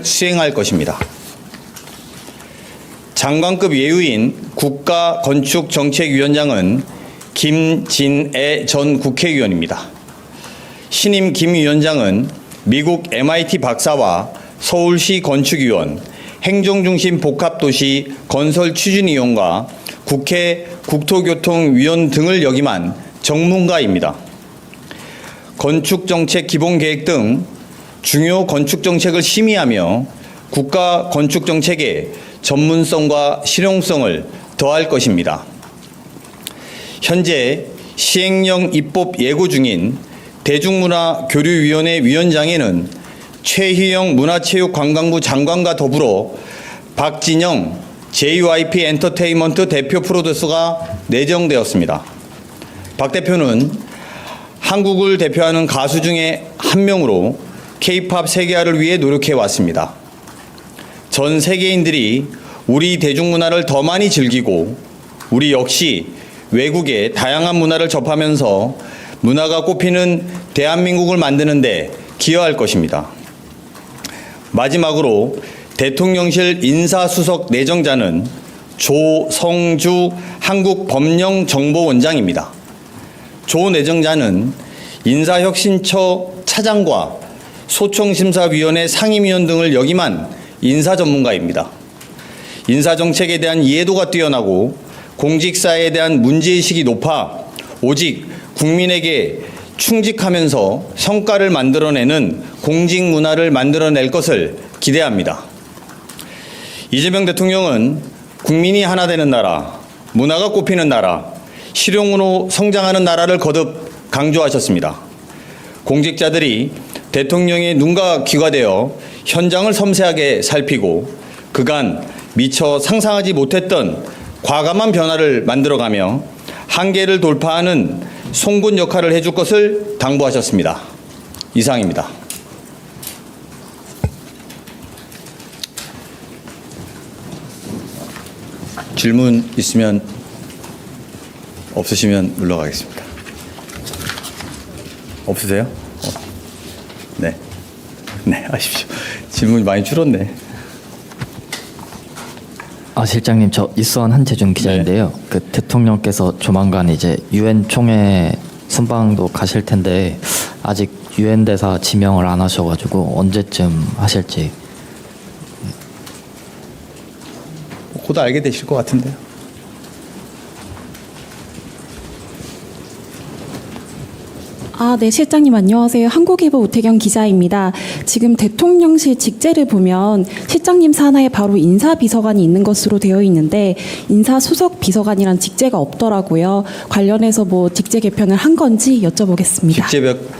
수행할 것입니다. 장관급 예우인 국가건축정책위원장은 김진애 전 국회의원입니다. 신임 김 위원장은 미국 MIT 박사와 서울시 건축위원, 행정중심 복합도시 건설추진위원과 국회 국토교통위원 등을 역임한 전문가입니다. 건축정책 기본계획 등 중요 건축정책을 심의하며 국가 건축정책의 전문성과 실용성을 더할 것입니다. 현재 시행령 입법 예고 중인 대중문화교류위원회 위원장에는 최희영 문화체육관광부 장관과 더불어 박진영 JYP 엔터테인먼트 대표 프로듀서가 내정되었습니다. 박 대표는 한국을 대표하는 가수 중에 한 명으로 K-팝 세계화를 위해 노력해 왔습니다. 전 세계인들이 우리 대중문화를 더 많이 즐기고 우리 역시 외국의 다양한 문화를 접하면서 문화가 꽃피는 대한민국을 만드는 데 기여할 것입니다. 마지막으로 대통령실 인사수석 내정자는 조성주 한국법령정보원장입니다. 조 내정자는 인사혁신처 차장과 소총심사위원회 상임위원 등을 역임한 인사 전문가입니다. 인사정책에 대한 이해도가 뛰어나고 공직사회에 대한 문제의식이 높아 오직 국민에게 충직하면서 성과를 만들어내는 공직문화를 만들어낼 것을 기대합니다. 이재명 대통령은 국민이 하나 되는 나라, 문화가 꽃피는 나라, 실용으로 성장하는 나라를 거듭 강조하셨습니다. 공직자들이 대통령의 눈과 귀가 되어 현장을 섬세하게 살피고 그간 미처 상상하지 못했던 과감한 변화를 만들어가며 한계를 돌파하는 송곳 역할을 해줄 것을 당부하셨습니다. 이상입니다. 질문 있으면 없으시면 물러가겠습니다. 없으세요? 네. 네, 하십시오. 질문이 많이 줄었네. 실장님, 저 이수원 한재준 기자인데요. 네. 그 대통령께서 조만간 이제 유엔 총회 순방도 가실 텐데 아직 유엔 대사 지명을 안 하셔가지고 언제쯤 하실지. 곧 알게 되실 것 같은데요. 네, 실장님 안녕하세요. 한국일보 우태경 기자입니다. 지금 대통령실 직제를 보면 실장님 산하에 바로 인사비서관이 있는 것으로 되어 있는데 인사수석 비서관이란 직제가 없더라고요. 관련해서 뭐 직제 개편을 한 건지 여쭤보겠습니다.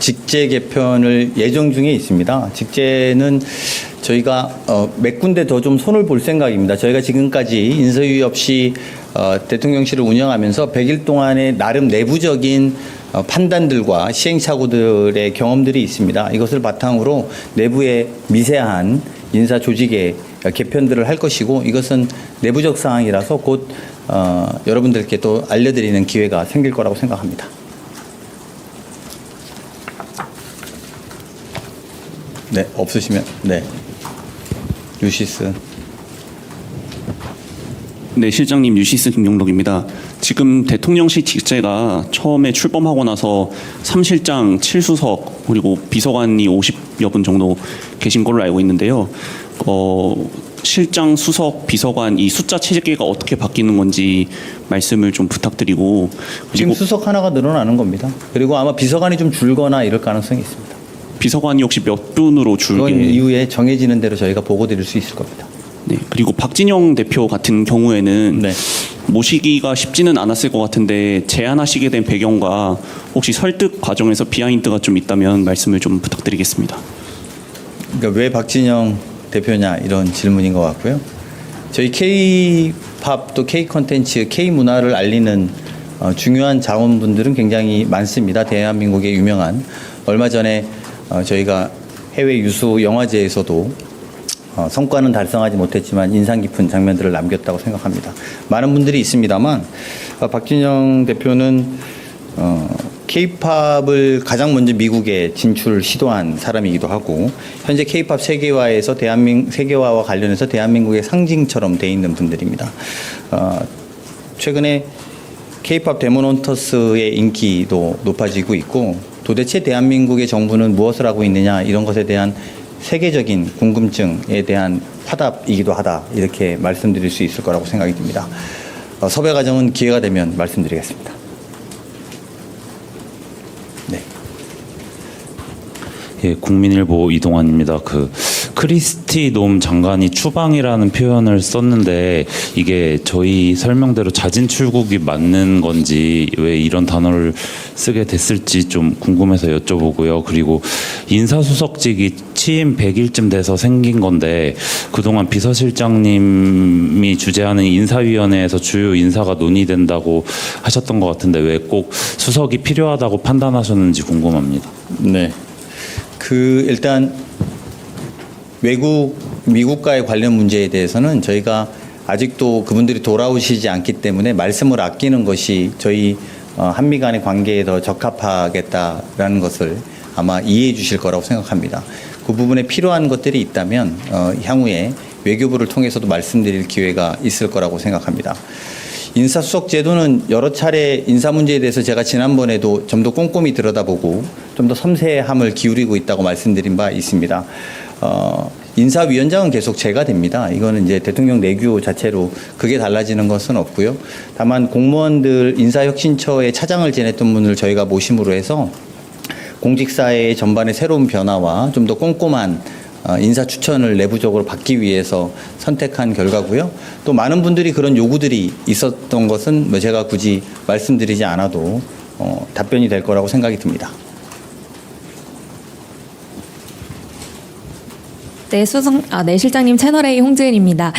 직제 개편을 예정 중에 있습니다. 직제는 저희가 몇 군데 더 좀 손을 볼 생각입니다. 저희가 지금까지 인사유예 없이 대통령실을 운영하면서 100일 동안의 나름 내부적인 판단들과 시행착오들의 경험들이 있습니다. 이것을 바탕으로 내부의 미세한 인사 조직의 개편들을 할 것이고 이것은 내부적 사항이라서 곧 여러분들께 또 알려드리는 기회가 생길 거라고 생각합니다. 네, 없으시면 네. 유시스. 네, 실장님 유시스 김용덕입니다. 지금 대통령실 직제가 처음에 출범하고 나서 3실장 7수석 그리고 비서관이 50여 분 정도 계신 걸로 알고 있는데요. 실장, 수석, 비서관 이 숫자 체계가 어떻게 바뀌는 건지 말씀을 좀 부탁드리고 지금 수석 하나가 늘어나는 겁니다. 그리고 아마 비서관이 좀 줄거나 이럴 가능성이 있습니다. 비서관이 혹시 몇 분으로 줄게? 그건 이후에 정해지는 대로 저희가 보고 드릴 수 있을 겁니다. 네, 그리고 박진영 대표 같은 경우에는 네. 모시기가 쉽지는 않았을 것 같은데 제안하시게 된 배경과 혹시 설득 과정에서 비하인드가 좀 있다면 말씀을 좀 부탁드리겠습니다. 그러니까 왜 박진영 대표냐 이런 질문인 것 같고요. 저희 K-팝 또 K-콘텐츠, K-문화를 알리는 중요한 자원분들은 굉장히 많습니다. 대한민국의 유명한 얼마 전에 저희가 해외 유수 영화제에서도 성과는 달성하지 못했지만 인상 깊은 장면들을 남겼다고 생각합니다. 많은 분들이 있습니다만 박진영 대표는 K-팝을 가장 먼저 미국에 진출 시도한 사람이기도 하고 현재 K-팝 세계화에서 세계화와 관련해서 대한민국의 상징처럼 돼 있는 분들입니다. 최근에 K-팝 데모넌터스의 인기도 높아지고 있고 도대체 대한민국의 정부는 무엇을 하고 있느냐 이런 것에 대한 세계적인 궁금증에 대한 화답이기도 하다 이렇게 말씀드릴 수 있을 거라고 생각이 듭니다. 섭외 과정은 기회가 되면 말씀드리겠습니다. 네. 예, 국민일보 이동환입니다. 크리스티 놈 장관이 추방이라는 표현을 썼는데 이게 저희 설명대로 자진 출국이 맞는 건지 왜 이런 단어를 쓰게 됐을지 좀 궁금해서 여쭤보고요. 그리고 인사수석직이 취임 100일쯤 돼서 생긴 건데 그동안 비서실장님이 주재하는 인사위원회에서 주요 인사가 논의된다고 하셨던 것 같은데 왜 꼭 수석이 필요하다고 판단하셨는지 궁금합니다. 네. 일단 미국과의 관련 문제에 대해서는 저희가 아직도 그분들이 돌아오시지 않기 때문에 말씀을 아끼는 것이 저희 한미 간의 관계에 더 적합하겠다라는 것을 아마 이해해 주실 거라고 생각합니다. 그 부분에 필요한 것들이 있다면 향후에 외교부를 통해서도 말씀드릴 기회가 있을 거라고 생각합니다. 인사수석 제도는 여러 차례 인사 문제에 대해서 제가 지난번에도 좀 더 꼼꼼히 들여다보고 좀 더 섬세함을 기울이고 있다고 말씀드린 바 있습니다. 인사위원장은 계속 제가 됩니다. 이거는 이제 대통령 내규 자체로 그게 달라지는 것은 없고요. 다만 공무원들 인사혁신처의 차장을 지냈던 분을 저희가 모심으로 해서 공직사회의 전반의 새로운 변화와 좀 더 꼼꼼한 인사 추천을 내부적으로 받기 위해서 선택한 결과고요. 또 많은 분들이 그런 요구들이 있었던 것은 제가 굳이 말씀드리지 않아도 답변이 될 거라고 생각이 듭니다. 네, 실장님 채널A 홍재은입니다.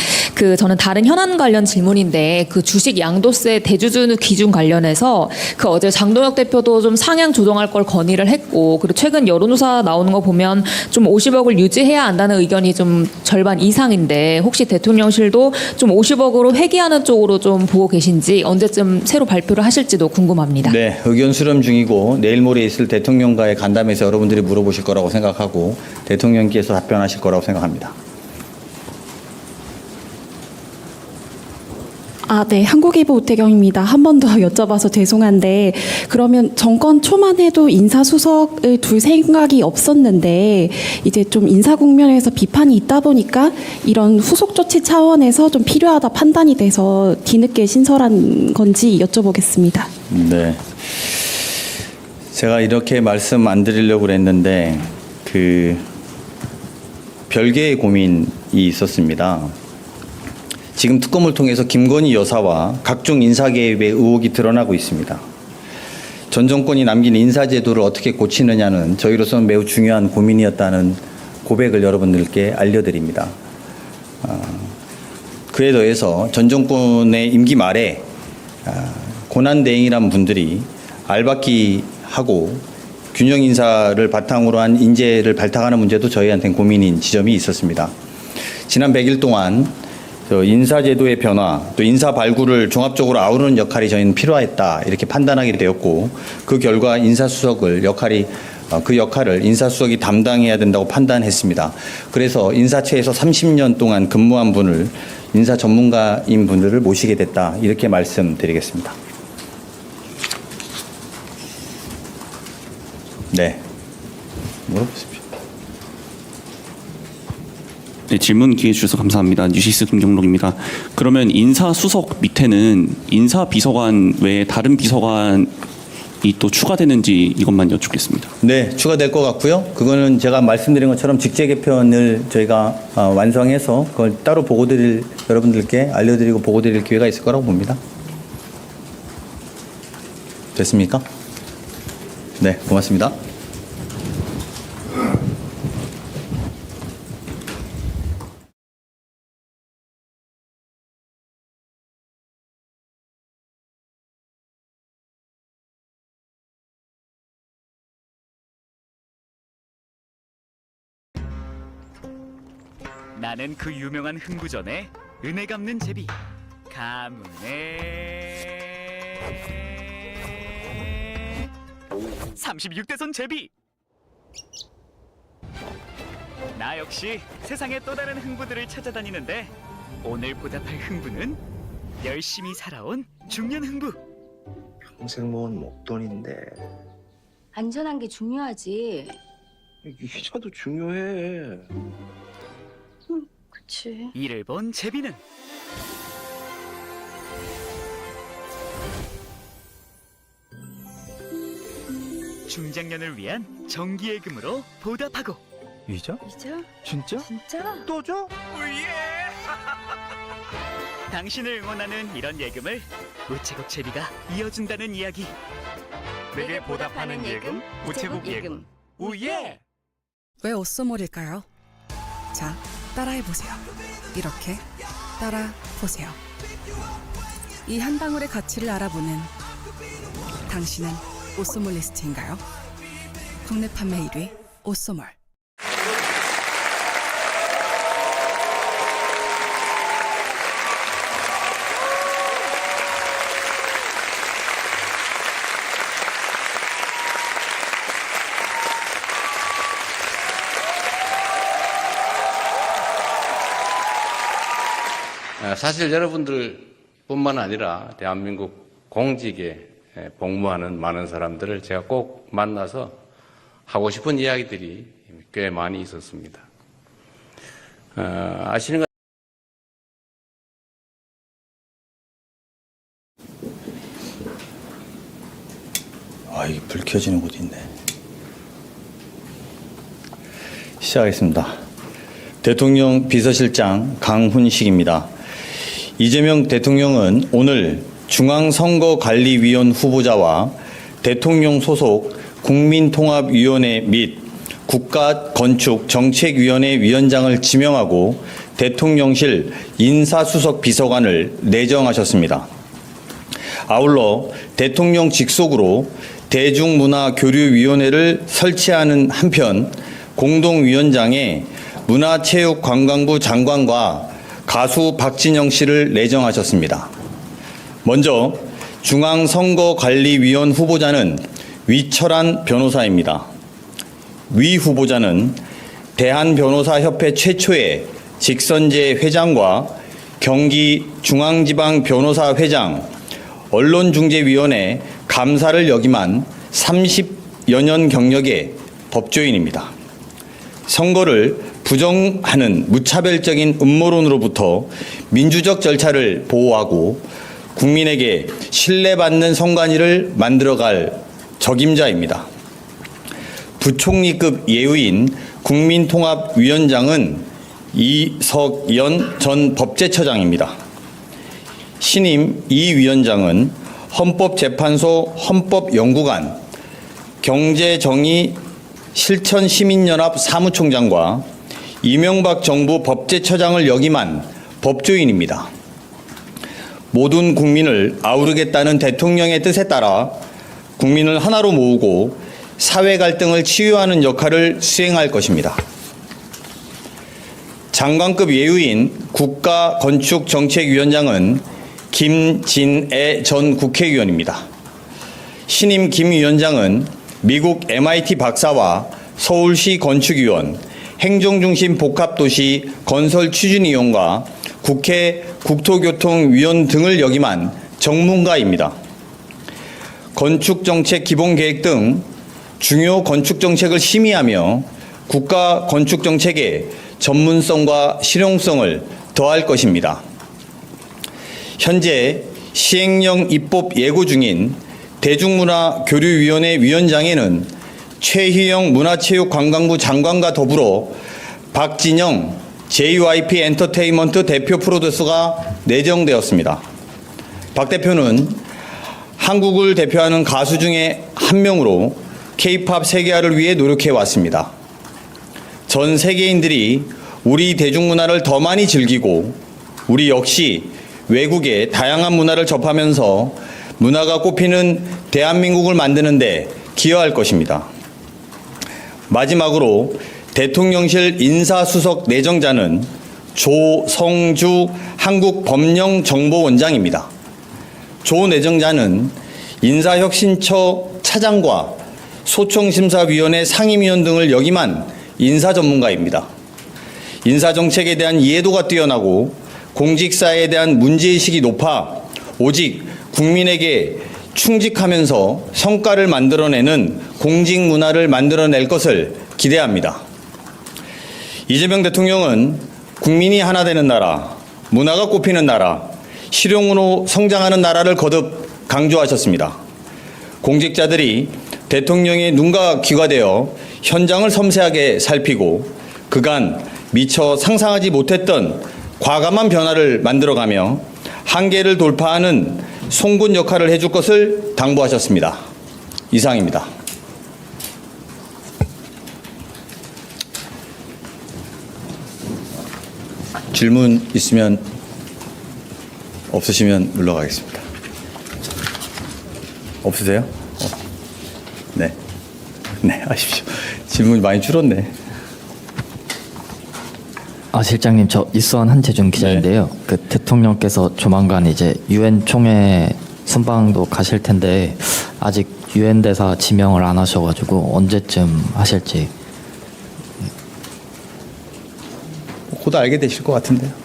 저는 다른 현안 관련 질문인데 주식 양도세 대주주 기준 관련해서 어제 장동혁 대표도 좀 상향 조정할 걸 건의를 했고 그리고 최근 여론조사 나오는 거 보면 좀 50억을 유지해야 한다는 의견이 좀 절반 이상인데 혹시 대통령실도 좀 50억으로 회귀하는 쪽으로 좀 보고 계신지 언제쯤 새로 발표를 하실지도 궁금합니다. 네, 의견 수렴 중이고 내일 모레 있을 대통령과의 간담회에서 여러분들이 물어보실 거라고 생각하고 대통령께서 답변하실 거라고 생각합니다. 네. 한국일보 오태경입니다. 한 번 더 여쭤봐서 죄송한데 그러면 정권 초만 해도 인사수석을 둘 생각이 없었는데 이제 좀 인사 국면에서 비판이 있다 보니까 이런 후속 조치 차원에서 좀 필요하다 판단이 돼서 뒤늦게 신설한 건지 여쭤보겠습니다. 네. 제가 이렇게 말씀 안 드리려고 그랬는데 별개의 고민이 있었습니다. 지금 특검을 통해서 김건희 여사와 각종 인사 개입의 의혹이 드러나고 있습니다. 전 정권이 남긴 인사제도를 어떻게 고치느냐는 저희로서는 매우 중요한 고민이었다는 고백을 여러분들께 알려드립니다. 그에 더해서 전 정권의 임기 말에 고난대행이란 분들이 알박기하고 균형 인사를 바탕으로 한 인재를 발탁하는 문제도 저희한테는 고민인 지점이 있었습니다. 지난 100일 동안 인사제도의 변화, 또 인사 발굴을 종합적으로 아우르는 역할이 저희는 필요했다 이렇게 판단하게 되었고 그 결과 그 역할을 인사수석이 담당해야 된다고 판단했습니다. 그래서 인사처에서 30년 동안 근무한 분을 인사 전문가인 분들을 모시게 됐다 이렇게 말씀드리겠습니다. 네, 물어보십시오. 네, 질문 기회 주셔서 감사합니다. 뉴시스 김경록입니다. 그러면 인사수석 밑에는 인사비서관 외에 다른 비서관이 또 추가되는지 이것만 여쭙겠습니다. 네, 추가될 것 같고요. 그거는 제가 말씀드린 것처럼 직제 개편을 저희가 완성해서 그걸 따로 여러분들께 알려드리고 보고드릴 기회가 있을 거라고 봅니다. 됐습니까? 네, 고맙습니다. 나는 그 유명한 흥부전의 은혜 갚는 제비 가문의 36대손 제비. 나 역시 세상의 또 다른 흥부들을 찾아다니는데 오늘 보답할 흥부는 열심히 살아온 중년 흥부. 평생 모은 목돈인데 안전한 게 중요하지. 이 희자도 중요해. 그치. 이를 본 제비는 중장년을 위한 정기예금으로 보답하고. 이자? 이자? 진짜? 진짜? 또 줘? 오예! 당신을 응원하는 이런 예금을 우체국 제비가 이어준다는 이야기. 내게 보답하는 예금, 우체국 예금. 오예! 왜 옷소몰일까요? 자, 따라해보세요. 이렇게 따라보세요. 이 한 방울의 가치를 알아보는 당신은 옷소몰 리스트인가요? 국내 판매 1위 옷소몰. 사실 여러분들뿐만 아니라 대한민국 공직에 복무하는 많은 사람들을 제가 꼭 만나서 하고 싶은 이야기들이 꽤 많이 있었습니다. 아시는 것 이게 불 켜지는 곳이 있네. 시작하겠습니다. 대통령 비서실장 강훈식입니다. 이재명 대통령은 오늘 중앙선거관리위원 후보자와 대통령 소속 국민통합위원회 및 국가건축정책위원회 위원장을 지명하고 대통령실 인사수석 비서관을 내정하셨습니다. 아울러 대통령 직속으로 대중문화교류위원회를 설치하는 한편 공동위원장에 문화체육관광부 장관과 가수 박진영 씨를 내정하셨습니다. 먼저 중앙선거관리위원 후보자는 위철한 변호사입니다. 위 후보자는 대한변호사협회 최초의 직선제 회장과 경기중앙지방변호사회장, 언론중재위원회 감사를 역임한 30여 년 경력의 법조인입니다. 선거를 부정하는 무차별적인 음모론으로부터 민주적 절차를 보호하고 국민에게 신뢰받는 선관위를 만들어갈 적임자입니다. 부총리급 예우인 국민통합위원장은 이석연 전 법제처장입니다. 신임 이 위원장은 헌법재판소 헌법연구관, 경제정의실천시민연합 사무총장과 이명박 정부 법제처장을 역임한 법조인입니다. 모든 국민을 아우르겠다는 대통령의 뜻에 따라 국민을 하나로 모으고 사회 갈등을 치유하는 역할을 수행할 것입니다. 장관급 예우인 국가건축정책위원장은 김진애 전 국회의원입니다. 신임 김 위원장은 미국 MIT 박사와 서울시 건축위원, 행정중심 복합도시 건설 추진위원과 국회 국토교통위원 등을 역임한 전문가입니다. 건축정책 기본계획 등 중요 건축정책을 심의하며 국가 건축정책의 전문성과 실용성을 더할 것입니다. 현재 시행령 입법 예고 중인 대중문화교류위원회 위원장에는 최희영 문화체육관광부 장관과 더불어 박진영 JYP 엔터테인먼트 대표 프로듀서가 내정되었습니다. 박 대표는 한국을 대표하는 가수 중에 한 명으로 K-팝 세계화를 위해 노력해 왔습니다. 전 세계인들이 우리 대중문화를 더 많이 즐기고 우리 역시 외국의 다양한 문화를 접하면서 문화가 꽃피는 대한민국을 만드는 데 기여할 것입니다. 마지막으로 대통령실 인사수석 내정자는 조성주 한국법령정보원장입니다. 조 내정자는 인사혁신처 차장과 소청심사위원회 상임위원 등을 역임한 인사 전문가입니다. 인사정책에 대한 이해도가 뛰어나고 공직사에 대한 문제의식이 높아 오직 국민에게 충직하면서 성과를 만들어내는 공직 문화를 만들어낼 것을 기대합니다. 이재명 대통령은 국민이 하나 되는 나라, 문화가 꽃피는 나라, 실용으로 성장하는 나라를 거듭 강조하셨습니다. 공직자들이 대통령의 눈과 귀가 되어 현장을 섬세하게 살피고 그간 미처 상상하지 못했던 과감한 변화를 만들어가며 한계를 돌파하는 송곳 역할을 해줄 것을 당부하셨습니다. 이상입니다. 질문 있으면 없으시면 물러가겠습니다. 없으세요? 네. 네, 하십시오. 질문이 많이 줄었네. 실장님, 저 이수환 한재준 기자인데요. 그 대통령께서 조만간 이제 유엔 총회 순방도 가실 텐데 아직 유엔 대사 지명을 안 하셔가지고 언제쯤 하실지. 곧 알게 되실 것 같은데요.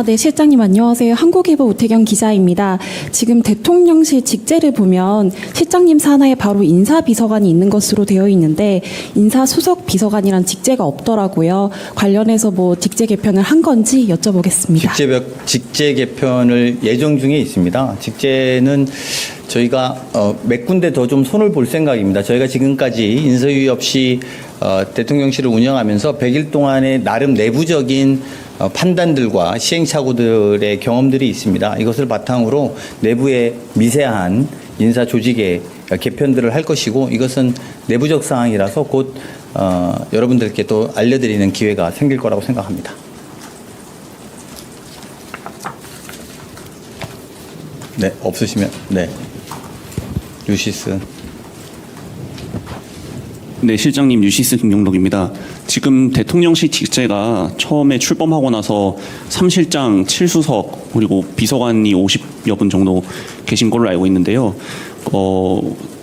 네, 실장님 안녕하세요. 한국일보 오태경 기자입니다. 지금 대통령실 직제를 보면 실장님 산하에 바로 인사비서관이 있는 것으로 되어 있는데 인사수석 비서관이란 직제가 없더라고요. 관련해서 뭐 직제 개편을 한 건지 여쭤보겠습니다. 직제 개편을 예정 중에 있습니다. 직제는 저희가 몇 군데 더 좀 손을 볼 생각입니다. 저희가 지금까지 인사유의 없이 대통령실을 운영하면서 100일 동안의 나름 내부적인 판단들과 시행착오들의 경험들이 있습니다. 이것을 바탕으로 내부의 미세한 인사 조직의 개편들을 할 것이고 이것은 내부적 사항이라서 곧 여러분들께 또 알려드리는 기회가 생길 거라고 생각합니다. 네, 없으시면 네, 유시스. 네, 실장님 유시스 김용록입니다. 지금 대통령실 직제가 처음에 출범하고 나서 3실장 7수석 그리고 비서관이 50여 분 정도 계신 걸로 알고 있는데요.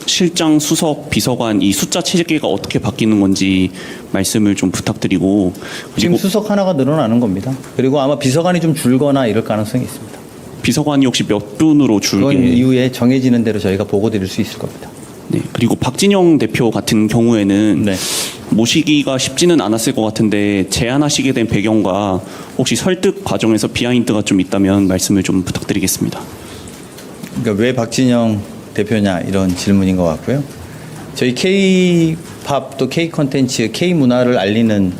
실장, 수석, 비서관 이 숫자 체계가 어떻게 바뀌는 건지 말씀을 좀 부탁드리고 지금 수석 하나가 늘어나는 겁니다. 그리고 아마 비서관이 좀 줄거나 이럴 가능성이 있습니다. 비서관이 혹시 몇 분으로 줄게? 그건 이후에 정해지는 대로 저희가 보고 드릴 수 있을 겁니다. 네, 그리고 박진영 대표 같은 경우에는 네. 모시기가 쉽지는 않았을 것 같은데 제안하시게 된 배경과 혹시 설득 과정에서 비하인드가 좀 있다면 말씀을 좀 부탁드리겠습니다. 그러니까 왜 박진영 대표냐 이런 질문인 것 같고요. 저희 K-팝 또 K-콘텐츠, K-문화를 알리는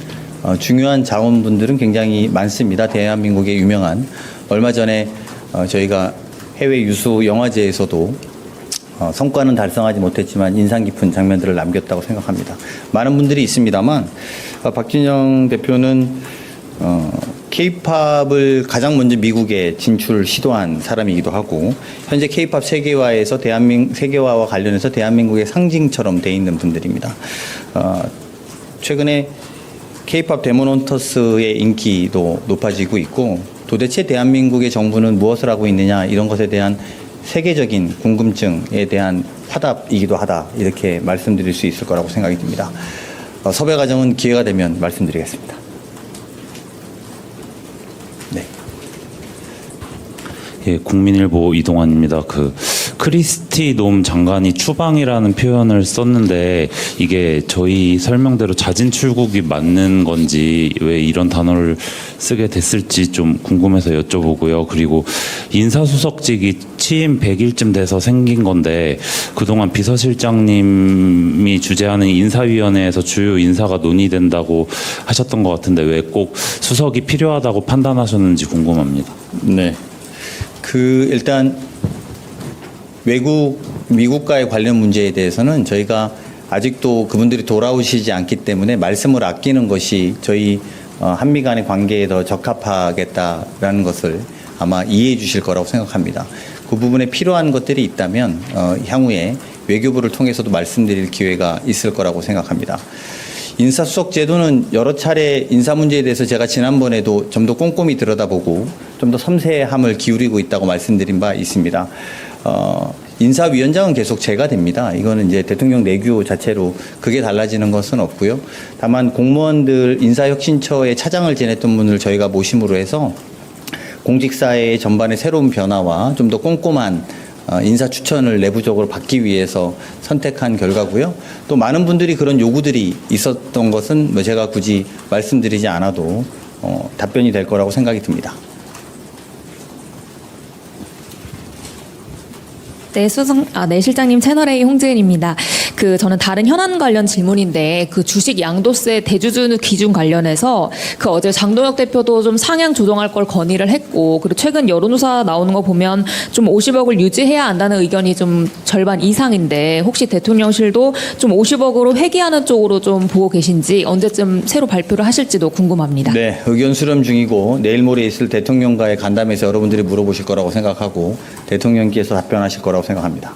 중요한 자원분들은 굉장히 많습니다. 대한민국의 유명한 얼마 전에 저희가 해외 유수 영화제에서도 성과는 달성하지 못했지만 인상 깊은 장면들을 남겼다고 생각합니다. 많은 분들이 있습니다만 박진영 대표는 K-팝을 가장 먼저 미국에 진출 시도한 사람이기도 하고 현재 K-팝 세계화에서 세계화와 관련해서 대한민국의 상징처럼 돼 있는 분들입니다. 최근에 K-팝 데모논터스의 인기도 높아지고 있고 도대체 대한민국의 정부는 무엇을 하고 있느냐 이런 것에 대한 세계적인 궁금증에 대한 화답이기도 하다 이렇게 말씀드릴 수 있을 거라고 생각이 듭니다. 섭외 과정은 기회가 되면 말씀드리겠습니다. 네. 예, 국민일보 이동환입니다. 크리스티 놈 장관이 추방이라는 표현을 썼는데 이게 저희 설명대로 자진 출국이 맞는 건지 왜 이런 단어를 쓰게 됐을지 좀 궁금해서 여쭤보고요. 그리고 인사수석직이 취임 100일쯤 돼서 생긴 건데 그동안 비서실장님이 주재하는 인사위원회에서 주요 인사가 논의된다고 하셨던 것 같은데 왜 꼭 수석이 필요하다고 판단하셨는지 궁금합니다. 네. 일단 미국과의 관련 문제에 대해서는 저희가 아직도 그분들이 돌아오시지 않기 때문에 말씀을 아끼는 것이 저희 한미 간의 관계에 더 적합하겠다라는 것을 아마 이해해 주실 거라고 생각합니다. 그 부분에 필요한 것들이 있다면 향후에 외교부를 통해서도 말씀드릴 기회가 있을 거라고 생각합니다. 인사수석 제도는 여러 차례 인사 문제에 대해서 제가 지난번에도 좀 더 꼼꼼히 들여다보고 좀 더 섬세함을 기울이고 있다고 말씀드린 바 있습니다. 인사위원장은 계속 제가 됩니다. 이거는 이제 대통령 내규 자체로 그게 달라지는 것은 없고요. 다만 공무원들 인사혁신처의 차장을 지냈던 분을 저희가 모심으로 해서 공직사회 전반의 새로운 변화와 좀 더 꼼꼼한 인사 추천을 내부적으로 받기 위해서 선택한 결과고요. 또 많은 분들이 그런 요구들이 있었던 것은 뭐 제가 굳이 말씀드리지 않아도 답변이 될 거라고 생각이 듭니다. 네, 실장님 채널A 홍재은입니다. 저는 다른 현안 관련 질문인데 주식 양도세 대주주 기준 관련해서 어제 장동혁 대표도 좀 상향 조정할 걸 건의를 했고, 그리고 최근 여론조사 나오는 거 보면 좀 50억을 유지해야 한다는 의견이 좀 절반 이상인데, 혹시 대통령실도 좀 50억으로 회귀하는 쪽으로 좀 보고 계신지, 언제쯤 새로 발표를 하실지도 궁금합니다. 네, 의견 수렴 중이고 내일 모레 있을 대통령과의 간담회에서 여러분들이 물어보실 거라고 생각하고 대통령께서 답변하실 거라고 생각합니다.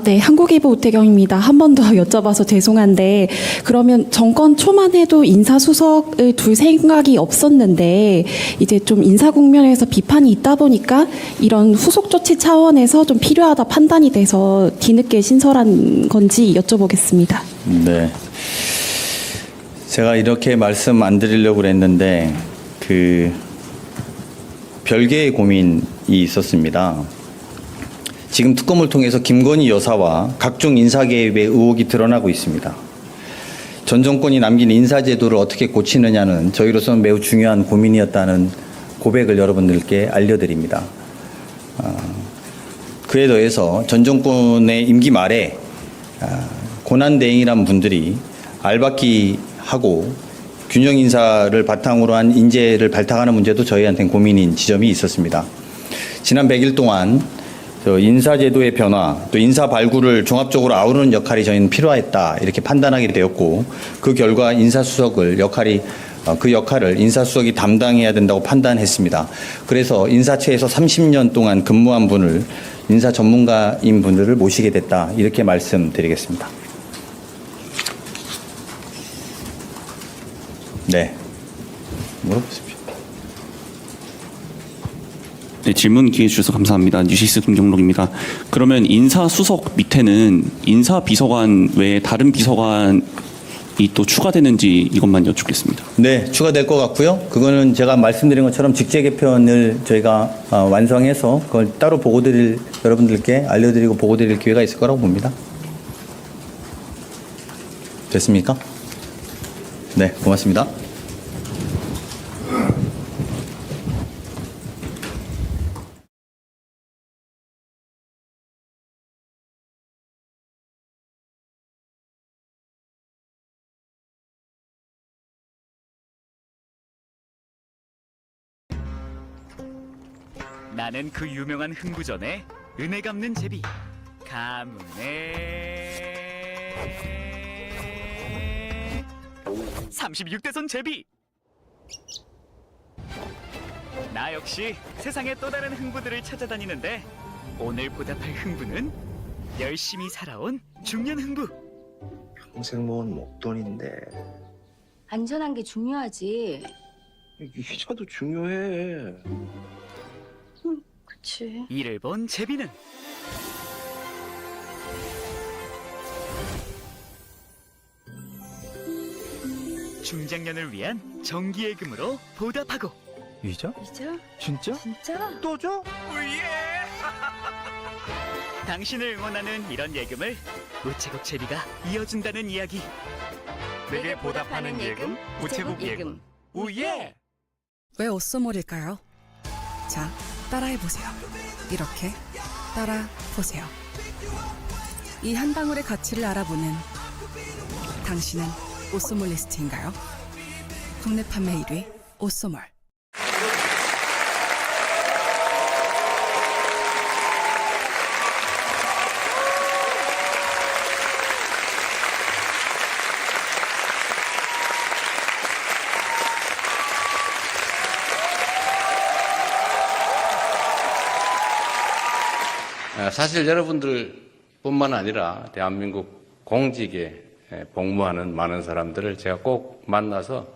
네. 한국일보 오태경입니다. 한 번 더 여쭤봐서 죄송한데, 그러면 정권 초만 해도 인사수석을 둘 생각이 없었는데 이제 좀 인사 국면에서 비판이 있다 보니까 이런 후속 조치 차원에서 좀 필요하다 판단이 돼서 뒤늦게 신설한 건지 여쭤보겠습니다. 네. 제가 이렇게 말씀 안 드리려고 그랬는데 별개의 고민이 있었습니다. 지금 특검을 통해서 김건희 여사와 각종 인사 개입의 의혹이 드러나고 있습니다. 전 정권이 남긴 인사제도를 어떻게 고치느냐는 저희로서는 매우 중요한 고민이었다는 고백을 여러분들께 알려드립니다. 그에 더해서 전 정권의 임기 말에 고난대행이란 분들이 알박기 하고 균형 인사를 바탕으로 한 인재를 발탁하는 문제도 저희한테는 고민인 지점이 있었습니다. 지난 100일 동안 인사제도의 변화, 또 인사 발굴을 종합적으로 아우르는 역할이 저희는 필요했다 이렇게 판단하게 되었고, 그 결과 그 역할을 인사수석이 담당해야 된다고 판단했습니다. 그래서 인사처에서 30년 동안 근무한 분을 인사 전문가인 분들을 모시게 됐다 이렇게 말씀드리겠습니다. 네, 물어보십시오. 네, 질문 기회 주셔서 감사합니다. 뉴시스 김경록입니다. 그러면 인사수석 밑에는 인사비서관 외에 다른 비서관이 또 추가되는지 이것만 여쭙겠습니다. 네, 추가될 것 같고요. 그거는 제가 말씀드린 것처럼 직제 개편을 저희가 완성해서 그걸 따로 여러분들께 알려드리고 보고드릴 기회가 있을 거라고 봅니다. 됐습니까? 네, 고맙습니다. 나는 그 유명한 흥부전의 은혜 갚는 제비 가문의 36대선 제비. 나 역시 세상의 또 다른 흥부들을 찾아다니는데 오늘 보답할 흥부는 열심히 살아온 중년 흥부. 평생 모은 목돈인데 안전한 게 중요하지. 희자도 중요해. 그치. 이를 본 제비는 중장년을 위한 정기예금으로 보답하고. 이자? 이자? 진짜? 진짜? 또 줘? 우예! 당신을 응원하는 이런 예금을 우체국 제비가 이어준다는 이야기. 내게 보답하는 예금, 우체국 예금. 우예! 왜 옷소몰일까요? 자, 따라해보세요. 이렇게 따라보세요. 이 한 방울의 가치를 알아보는 당신은 옷소몰 리스트인가요? 국내 판매 1위 옷소몰. 사실 여러분들뿐만 아니라 대한민국 공직에 복무하는 많은 사람들을 제가 꼭 만나서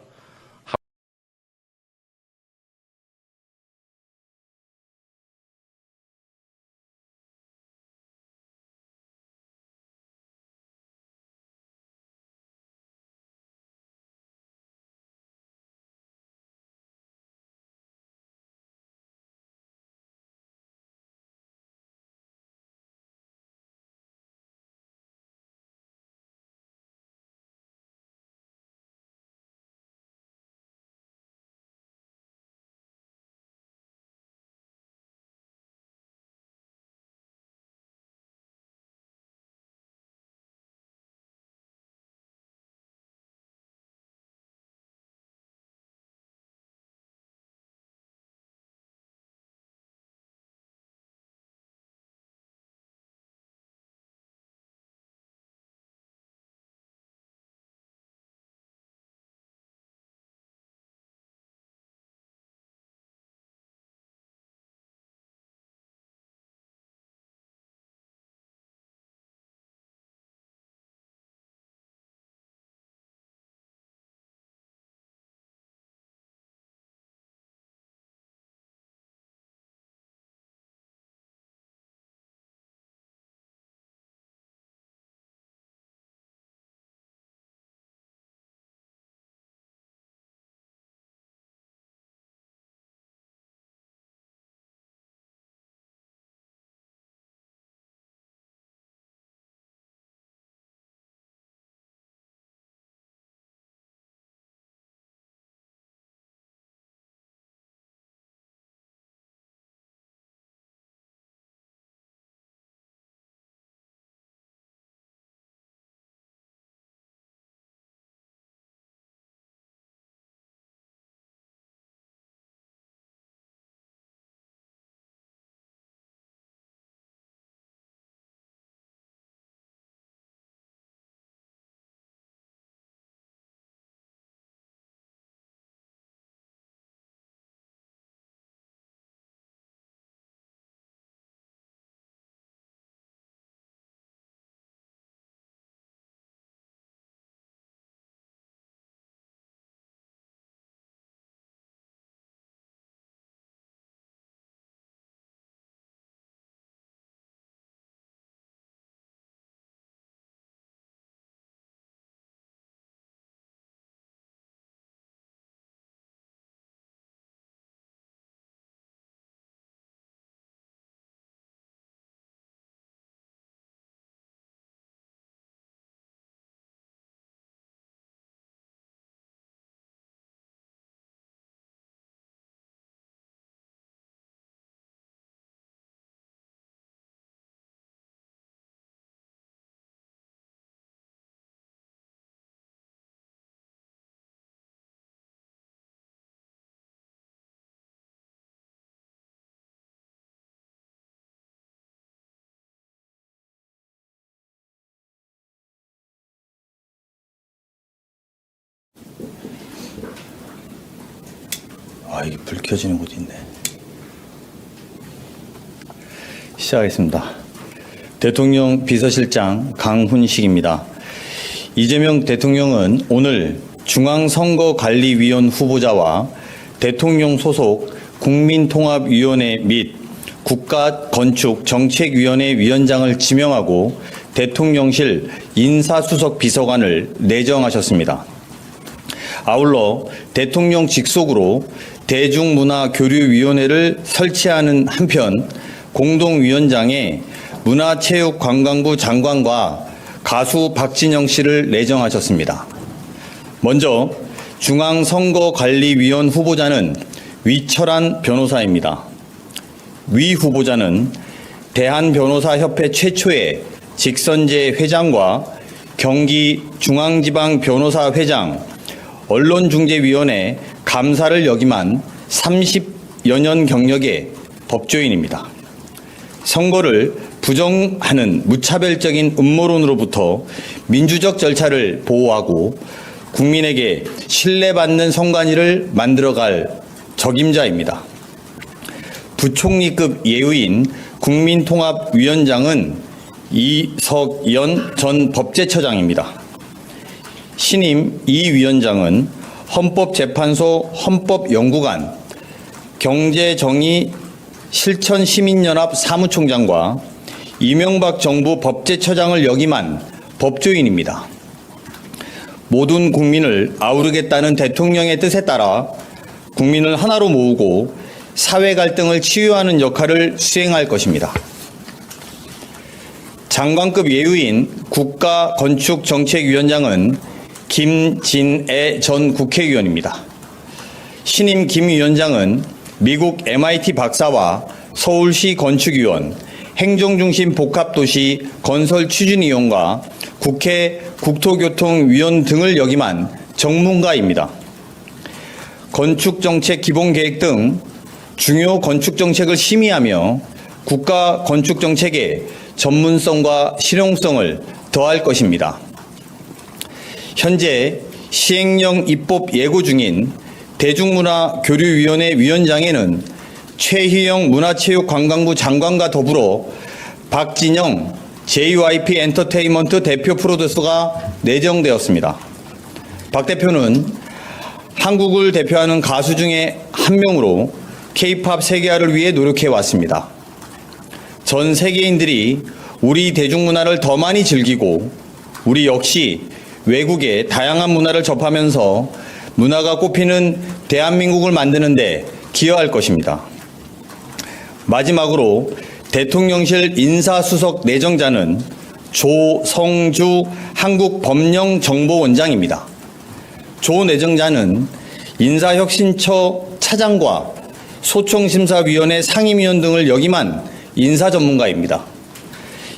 이게 불 켜지는 곳이 있네. 시작하겠습니다. 대통령 비서실장 강훈식입니다. 이재명 대통령은 오늘 중앙선거관리위원 후보자와 대통령 소속 국민통합위원회 및 국가건축정책위원회 위원장을 지명하고 대통령실 인사수석 비서관을 내정하셨습니다. 아울러 대통령 직속으로 대중문화교류위원회를 설치하는 한편 공동위원장에 문화체육관광부 장관과 가수 박진영 씨를 내정하셨습니다. 먼저 중앙선거관리위원 후보자는 위철한 변호사입니다. 위 후보자는 대한변호사협회 최초의 직선제 회장과 경기중앙지방변호사회장, 언론중재위원회 감사를 역임한 30여 년 경력의 법조인입니다. 선거를 부정하는 무차별적인 음모론으로부터 민주적 절차를 보호하고 국민에게 신뢰받는 선관위를 만들어갈 적임자입니다. 부총리급 예우인 국민통합위원장은 이석연 전 법제처장입니다. 신임 이 위원장은 헌법재판소 헌법연구관, 경제정의 실천시민연합 사무총장과 이명박 정부 법제처장을 역임한 법조인입니다. 모든 국민을 아우르겠다는 대통령의 뜻에 따라 국민을 하나로 모으고 사회 갈등을 치유하는 역할을 수행할 것입니다. 장관급 예우인 국가건축정책위원장은 김진애 전 국회의원입니다. 신임 김 위원장은 미국 MIT 박사와 서울시 건축위원, 행정중심 복합도시 건설추진위원과 국회 국토교통위원 등을 역임한 전문가입니다. 건축정책 기본계획 등 중요 건축정책을 심의하며 국가 건축정책의 전문성과 실용성을 더할 것입니다. 현재 시행령 입법 예고 중인 대중문화교류위원회 위원장에는 최희영 문화체육관광부 장관과 더불어 박진영 JYP 엔터테인먼트 대표 프로듀서가 내정되었습니다. 박 대표는 한국을 대표하는 가수 중에 한 명으로 K-팝 세계화를 위해 노력해 왔습니다. 전 세계인들이 우리 대중문화를 더 많이 즐기고 우리 역시 외국의 다양한 문화를 접하면서 문화가 꽃피는 대한민국을 만드는 데 기여할 것입니다. 마지막으로 대통령실 인사수석 내정자는 조성주 한국법령정보원장입니다. 조 내정자는 인사혁신처 차장과 소총심사위원회 상임위원 등을 역임한 인사 전문가입니다.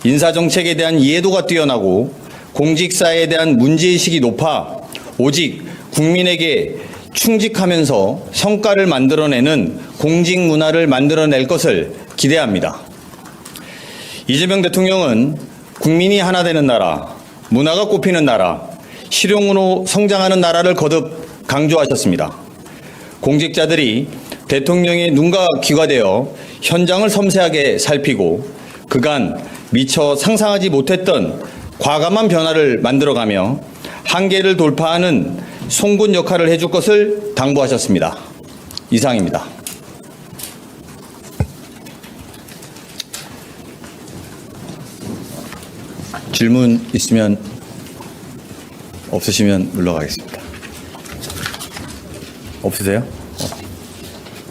인사정책에 대한 이해도가 뛰어나고 공직사에 대한 문제의식이 높아 오직 국민에게 충직하면서 성과를 만들어내는 공직문화를 만들어낼 것을 기대합니다. 이재명 대통령은 국민이 하나 되는 나라, 문화가 꽃피는 나라, 실용으로 성장하는 나라를 거듭 강조하셨습니다. 공직자들이 대통령의 눈과 귀가 되어 현장을 섬세하게 살피고 그간 미처 상상하지 못했던 과감한 변화를 만들어가며 한계를 돌파하는 송곳 역할을 해줄 것을 당부하셨습니다. 이상입니다. 질문 있으면 없으시면 물러가겠습니다. 없으세요?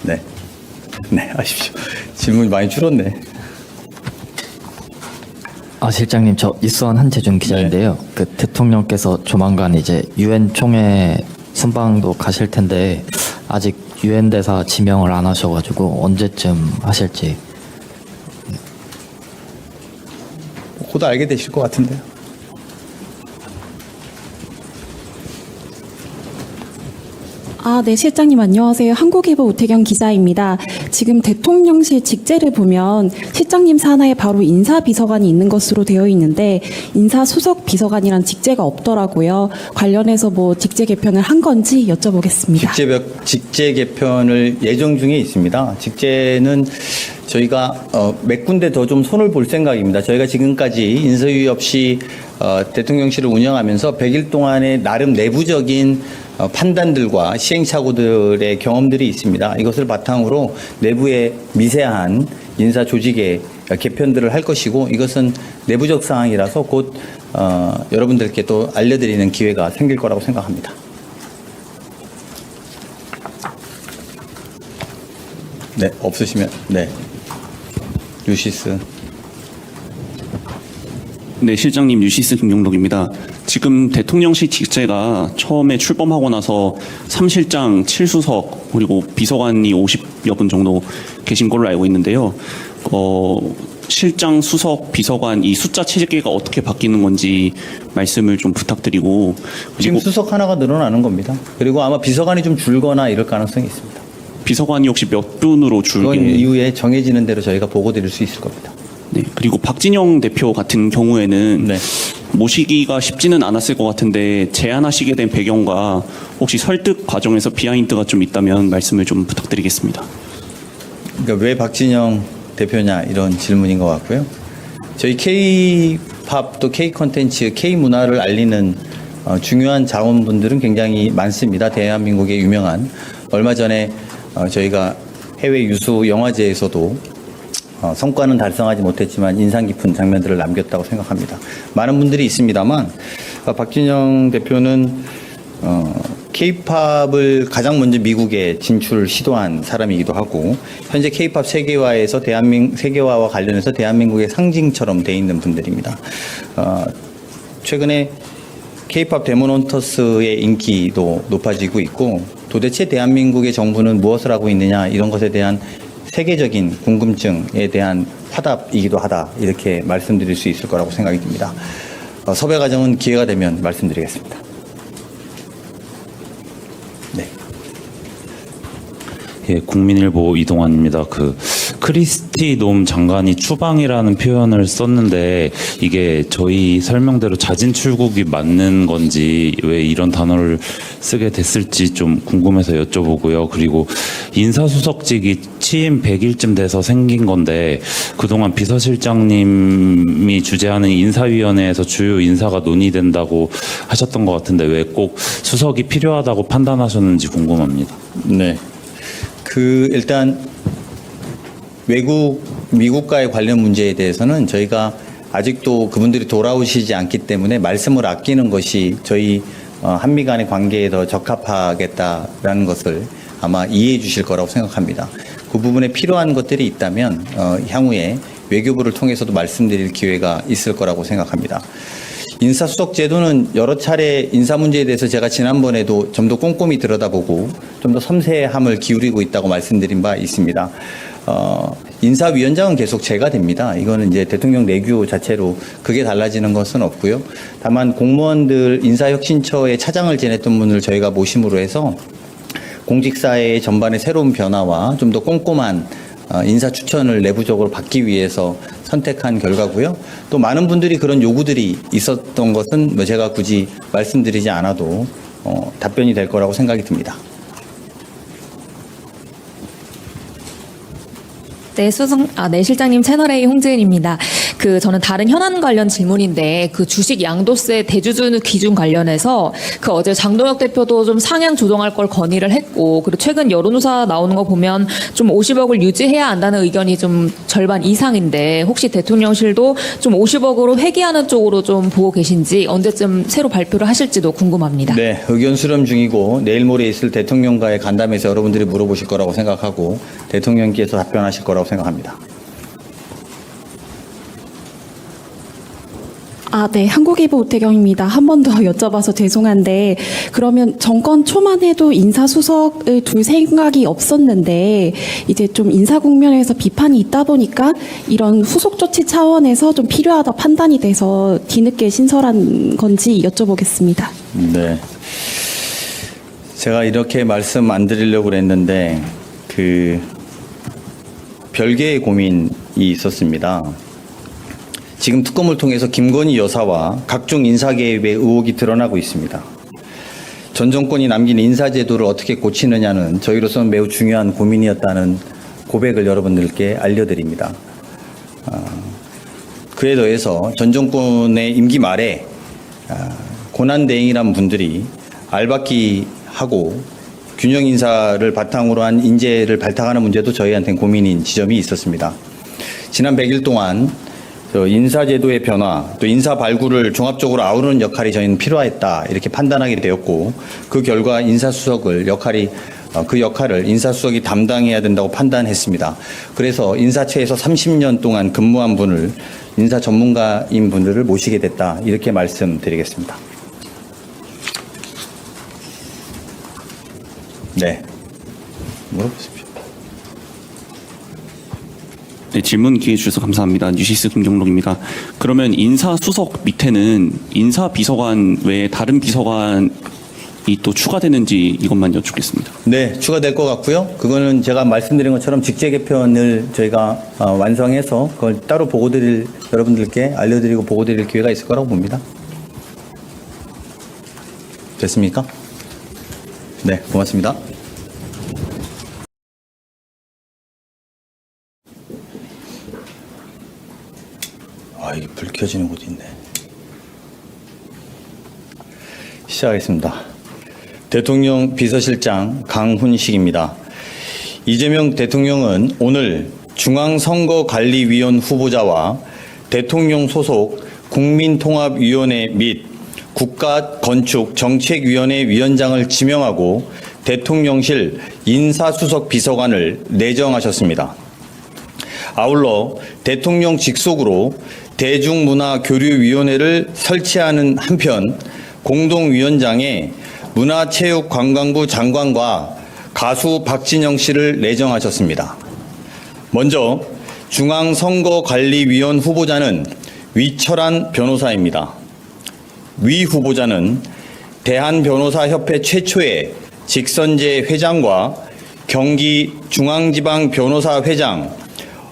네. 네, 하십시오. 질문이 많이 줄었네. 실장님, 저 이수환 한재준 기자인데요. 그 대통령께서 조만간 이제 유엔 총회 순방도 가실 텐데 아직 유엔 대사 지명을 안 하셔가지고 언제쯤 하실지. 곧 알게 되실 것 같은데요. 네, 실장님 안녕하세요. 한국일보 우태경 기자입니다. 지금 대통령실 직제를 보면 실장님 산하에 바로 인사비서관이 있는 것으로 되어 있는데 인사수석 비서관이란 직제가 없더라고요. 관련해서 뭐 직제 개편을 한 건지 여쭤보겠습니다. 직제 개편을 예정 중에 있습니다. 직제는 저희가 몇 군데 더 좀 손을 볼 생각입니다. 저희가 지금까지 인사유예 없이 대통령실을 운영하면서 100일 동안의 나름 내부적인 판단들과 시행착오들의 경험들이 있습니다. 이것을 바탕으로 내부의 미세한 인사 조직의 개편들을 할 것이고 이것은 내부적 사항이라서 곧 여러분들께 또 알려드리는 기회가 생길 거라고 생각합니다. 네, 없으시면 네, 유시스. 네, 실장님 유시스 김용덕입니다. 지금 대통령실 직제가 처음에 출범하고 나서 3실장, 7수석 그리고 비서관이 50여 분 정도 계신 걸로 알고 있는데요. 실장, 수석, 비서관 이 숫자 체계가 어떻게 바뀌는 건지 말씀을 좀 부탁드리고 지금 수석 하나가 늘어나는 겁니다. 그리고 아마 비서관이 좀 줄거나 이럴 가능성이 있습니다. 비서관이 혹시 몇 분으로 그건 줄게? 이후에 정해지는 대로 저희가 보고 드릴 수 있을 겁니다. 네, 그리고 박진영 대표 같은 경우에는 네. 모시기가 쉽지는 않았을 것 같은데 제안하시게 된 배경과 혹시 설득 과정에서 비하인드가 좀 있다면 말씀을 좀 부탁드리겠습니다. 그러니까 왜 박진영 대표냐 이런 질문인 것 같고요. 저희 K-팝 또 K-콘텐츠, K-문화를 알리는 중요한 자원분들은 굉장히 많습니다. 대한민국의 유명한 얼마 전에 저희가 해외 유수 영화제에서도 성과는 달성하지 못했지만 인상 깊은 장면들을 남겼다고 생각합니다. 많은 분들이 있습니다만 박진영 대표는 K-팝을 가장 먼저 미국에 진출 시도한 사람이기도 하고 현재 K-팝 세계화에서 세계화와 관련해서 대한민국의 상징처럼 돼 있는 분들입니다. 최근에 K-팝 데몬헌터스의 인기도 높아지고 있고 도대체 대한민국의 정부는 무엇을 하고 있느냐 이런 것에 대한 세계적인 궁금증에 대한 화답이기도 하다 이렇게 말씀드릴 수 있을 거라고 생각이 듭니다. 섭외 과정은 기회가 되면 말씀드리겠습니다. 네. 예, 국민일보 이동환입니다. 크리스티 놈 장관이 추방이라는 표현을 썼는데 이게 저희 설명대로 자진 출국이 맞는 건지 왜 이런 단어를 쓰게 됐을지 좀 궁금해서 여쭤보고요. 그리고 인사수석직이 취임 100일쯤 돼서 생긴 건데 그동안 비서실장님이 주재하는 인사위원회에서 주요 인사가 논의된다고 하셨던 것 같은데 왜 꼭 수석이 필요하다고 판단하셨는지 궁금합니다. 네. 일단 미국과의 관련 문제에 대해서는 저희가 아직도 그분들이 돌아오시지 않기 때문에 말씀을 아끼는 것이 저희 한미 간의 관계에 더 적합하겠다라는 것을 아마 이해해 주실 거라고 생각합니다. 그 부분에 필요한 것들이 있다면 향후에 외교부를 통해서도 말씀드릴 기회가 있을 거라고 생각합니다. 인사수석 제도는 여러 차례 인사 문제에 대해서 제가 지난번에도 좀 더 꼼꼼히 들여다보고 좀 더 섬세함을 기울이고 있다고 말씀드린 바 있습니다. 인사위원장은 계속 제가 됩니다. 이거는 이제 대통령 내규 자체로 그게 달라지는 것은 없고요. 다만 공무원들 인사혁신처의 차장을 지냈던 분을 저희가 모심으로 해서 공직사회의 전반의 새로운 변화와 좀 더 꼼꼼한 인사 추천을 내부적으로 받기 위해서 선택한 결과고요. 또 많은 분들이 그런 요구들이 있었던 것은 제가 굳이 말씀드리지 않아도 답변이 될 거라고 생각이 듭니다. 네, 실장님 채널A 홍지은입니다. 저는 다른 현안 관련 질문인데 주식 양도세 대주주 기준 관련해서 어제 장동혁 대표도 좀 상향 조정할 걸 건의를 했고 그리고 최근 여론조사 나오는 거 보면 좀 50억을 유지해야 한다는 의견이 좀 절반 이상인데 혹시 대통령실도 좀 50억으로 회귀하는 쪽으로 좀 보고 계신지 언제쯤 새로 발표를 하실지도 궁금합니다. 네, 의견 수렴 중이고 내일 모레 있을 대통령과의 간담회에서 여러분들이 물어보실 거라고 생각하고 대통령께서 답변하실 거라고 생각합니다. 네. 한국일보 우태경입니다. 한 번 더 여쭤봐서 죄송한데 그러면 정권 초만 해도 인사수석을 둘 생각이 없었는데 이제 좀 인사 국면에서 비판이 있다 보니까 이런 후속 조치 차원에서 좀 필요하다 판단이 돼서 뒤늦게 신설한 건지 여쭤보겠습니다. 네. 제가 이렇게 말씀 안 드리려고 그랬는데 별개의 고민이 있었습니다. 지금 특검을 통해서 김건희 여사와 각종 인사개입의 의혹이 드러나고 있습니다. 전 정권이 남긴 인사제도를 어떻게 고치느냐는 저희로서는 매우 중요한 고민이었다는 고백을 여러분들께 알려드립니다. 그에 더해서 전 정권의 임기 말에 고난대행이란 분들이 알박기하고 균형 인사를 바탕으로 한 인재를 발탁하는 문제도 저희한테는 고민인 지점이 있었습니다. 지난 100일 동안 인사제도의 변화, 또 인사 발굴을 종합적으로 아우르는 역할이 저희는 필요했다 이렇게 판단하게 되었고, 그 결과 그 역할을 인사수석이 담당해야 된다고 판단했습니다. 그래서 인사처에서 30년 동안 근무한 분을, 인사 전문가인 분들을 모시게 됐다 이렇게 말씀드리겠습니다. 네, 물어보십시오. 네, 질문 기회 주셔서 감사합니다. 뉴시스 김경록입니다. 그러면 인사수석 밑에는 인사비서관 외에 다른 비서관이 또 추가되는지 이것만 여쭙겠습니다. 네, 추가될 것 같고요. 그거는 제가 말씀드린 것처럼 직제 개편을 저희가 완성해서 그걸 따로 여러분들께 알려드리고 보고드릴 기회가 있을 거라고 봅니다. 됐습니까? 네, 고맙습니다. 이게 불 켜지는 곳이 있네. 시작하겠습니다. 대통령 비서실장 강훈식입니다. 이재명 대통령은 오늘 중앙선거관리위원 후보자와 대통령 소속 국민통합위원회 및 국가건축정책위원회 위원장을 지명하고 대통령실 인사수석 비서관을 내정하셨습니다. 아울러 대통령 직속으로 대중문화교류위원회를 설치하는 한편 공동위원장에 문화체육관광부 장관과 가수 박진영 씨를 내정하셨습니다. 먼저 중앙선거관리위원 후보자는 위철한 변호사입니다. 위 후보자는 대한변호사협회 최초의 직선제 회장과 경기중앙지방변호사회장,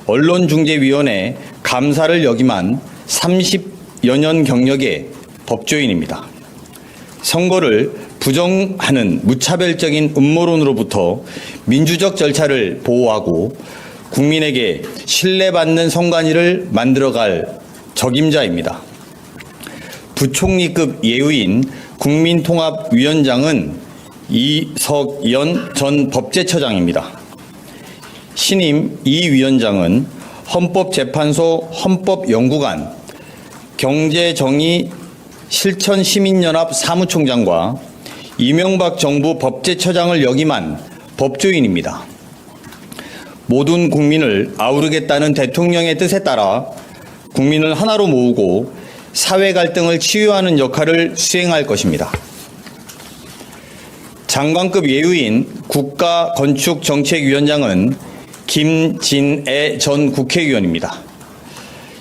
언론중재위원회 감사를 역임한 30여 년 경력의 법조인입니다. 선거를 부정하는 무차별적인 음모론으로부터 민주적 절차를 보호하고 국민에게 신뢰받는 선관위를 만들어갈 적임자입니다. 부총리급 예우인 국민통합위원장은 이석연 전 법제처장입니다. 신임 이 위원장은 헌법재판소 헌법연구관, 경제정의 실천시민연합 사무총장과 이명박 정부 법제처장을 역임한 법조인입니다. 모든 국민을 아우르겠다는 대통령의 뜻에 따라 국민을 하나로 모으고 사회 갈등을 치유하는 역할을 수행할 것입니다. 장관급 예우인 국가건축정책위원장은 김진애 전 국회의원입니다.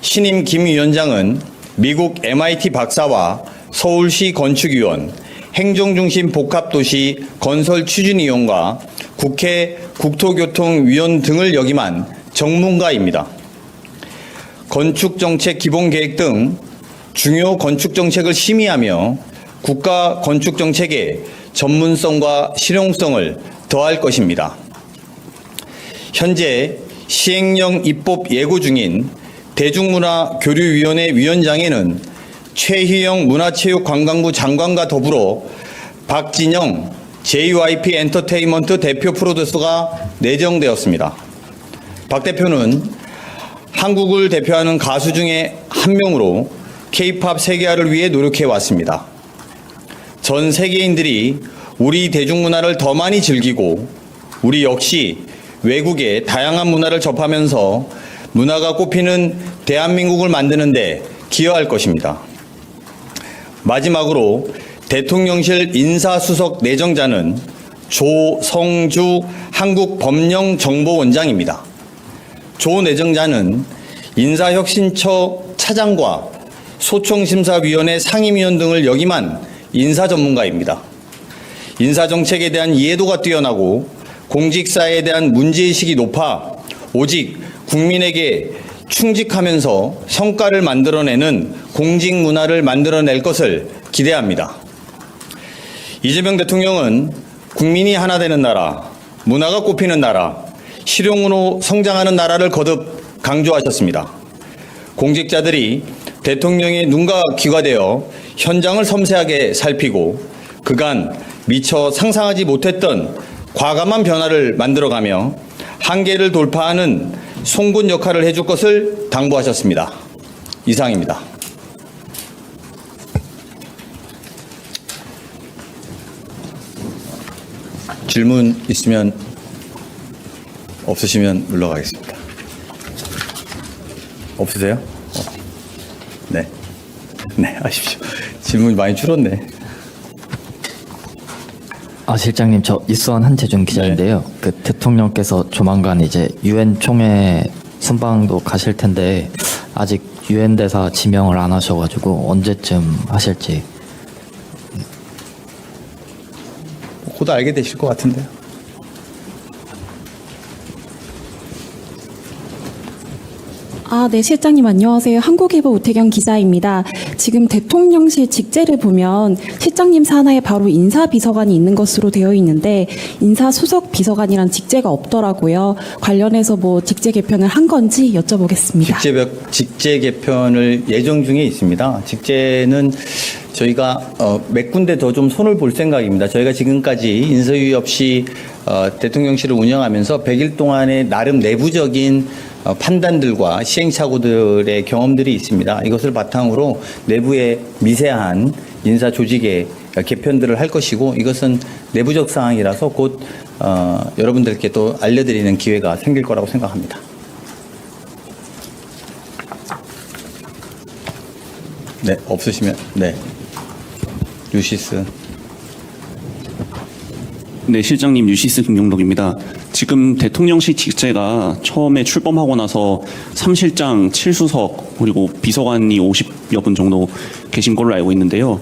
신임 김 위원장은 미국 MIT 박사와 서울시 건축위원, 행정중심 복합도시 건설추진위원과 국회 국토교통위원 등을 역임한 전문가입니다. 건축정책 기본계획 등 중요 건축정책을 심의하며 국가건축정책의 전문성과 실용성을 더할 것입니다. 현재 시행령 입법 예고 중인 대중문화교류위원회 위원장에는 최희영 문화체육관광부 장관과 더불어 박진영 JYP 엔터테인먼트 대표 프로듀서가 내정되었습니다. 박 대표는 한국을 대표하는 가수 중에 한 명으로 K-팝 세계화를 위해 노력해 왔습니다. 전 세계인들이 우리 대중문화를 더 많이 즐기고 우리 역시 외국의 다양한 문화를 접하면서 문화가 꽃피는 대한민국을 만드는 데 기여할 것입니다. 마지막으로 대통령실 인사수석 내정자는 조성주 한국법령정보원장입니다. 조 내정자는 인사혁신처 차장과 소총심사위원회 상임위원 등을 역임한 인사 전문가입니다. 인사정책에 대한 이해도가 뛰어나고 공직사에 대한 문제의식이 높아 오직 국민에게 충직하면서 성과를 만들어내는 공직 문화를 만들어낼 것을 기대합니다. 이재명 대통령은 국민이 하나 되는 나라, 문화가 꽃피는 나라, 실용으로 성장하는 나라를 거듭 강조하셨습니다. 공직자들이 대통령의 눈과 귀가 되어 현장을 섬세하게 살피고 그간 미처 상상하지 못했던 과감한 변화를 만들어가며 한계를 돌파하는 송곳 역할을 해줄 것을 당부하셨습니다. 이상입니다. 질문 있으면 없으시면 물러가겠습니다. 없으세요? 네. 네, 하십시오. 질문이 많이 줄었네. 실장님, 저 이수환 한재준 기자인데요. 그 대통령께서 조만간 이제 유엔 총회 순방도 가실 텐데 아직 유엔 대사 지명을 안 하셔가지고 언제쯤 하실지. 곧 알게 되실 것 같은데요. 네, 실장님 안녕하세요. 한국일보 우태경 기자입니다. 지금 대통령실 직제를 보면 실장님 산하에 바로 인사비서관이 있는 것으로 되어 있는데 인사수석 비서관이란 직제가 없더라고요. 관련해서 뭐 직제 개편을 한 건지 여쭤보겠습니다. 직제 개편을 예정 중에 있습니다. 직제는 저희가 몇 군데 더 좀 손을 볼 생각입니다. 저희가 지금까지 인사유예 없이 대통령실을 운영하면서 100일 동안의 나름 내부적인 판단들과 시행착오들의 경험들이 있습니다. 이것을 바탕으로 내부의 미세한 인사 조직의 개편들을 할 것이고 이것은 내부적 사항이라서 곧 여러분들께 또 알려드리는 기회가 생길 거라고 생각합니다. 네, 없으시면 네. 유시스. 네, 실장님 유시스 김용덕입니다. 지금 대통령실 직제가 처음에 출범하고 나서 3실장, 7수석 그리고 비서관이 50여 분 정도 계신 걸로 알고 있는데요.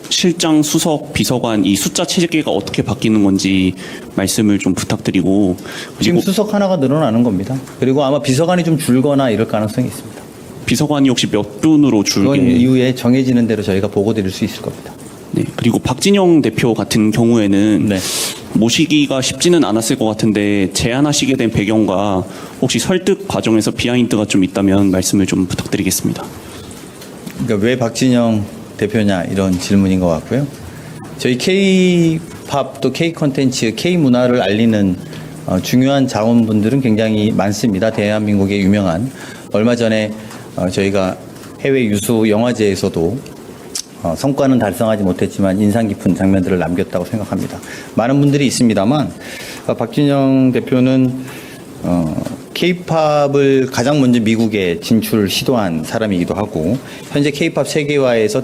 실장, 수석, 비서관 이 숫자 체계가 어떻게 바뀌는 건지 말씀을 좀 부탁드리고 지금 수석 하나가 늘어나는 겁니다. 그리고 아마 비서관이 좀 줄거나 이럴 가능성이 있습니다. 비서관이 혹시 몇 분으로 그건 줄게? 이후에 정해지는 대로 저희가 보고 드릴 수 있을 겁니다. 네, 그리고 박진영 대표 같은 경우에는 네. 모시기가 쉽지는 않았을 것 같은데 제안하시게 된 배경과 혹시 설득 과정에서 비하인드가 좀 있다면 말씀을 좀 부탁드리겠습니다. 그러니까 왜 박진영 대표냐 이런 질문인 것 같고요. 저희 K-팝 또 K-콘텐츠, K-문화를 알리는 중요한 자원분들은 굉장히 많습니다. 대한민국의 유명한 얼마 전에 저희가 해외 유수 영화제에서도 성과는 달성하지 못했지만 인상 깊은 장면들을 남겼다고 생각합니다. 많은 분들이 있습니다만 박진영 대표는 K-팝을 가장 먼저 미국에 진출 시도한 사람이기도 하고 현재 K-팝 세계화에서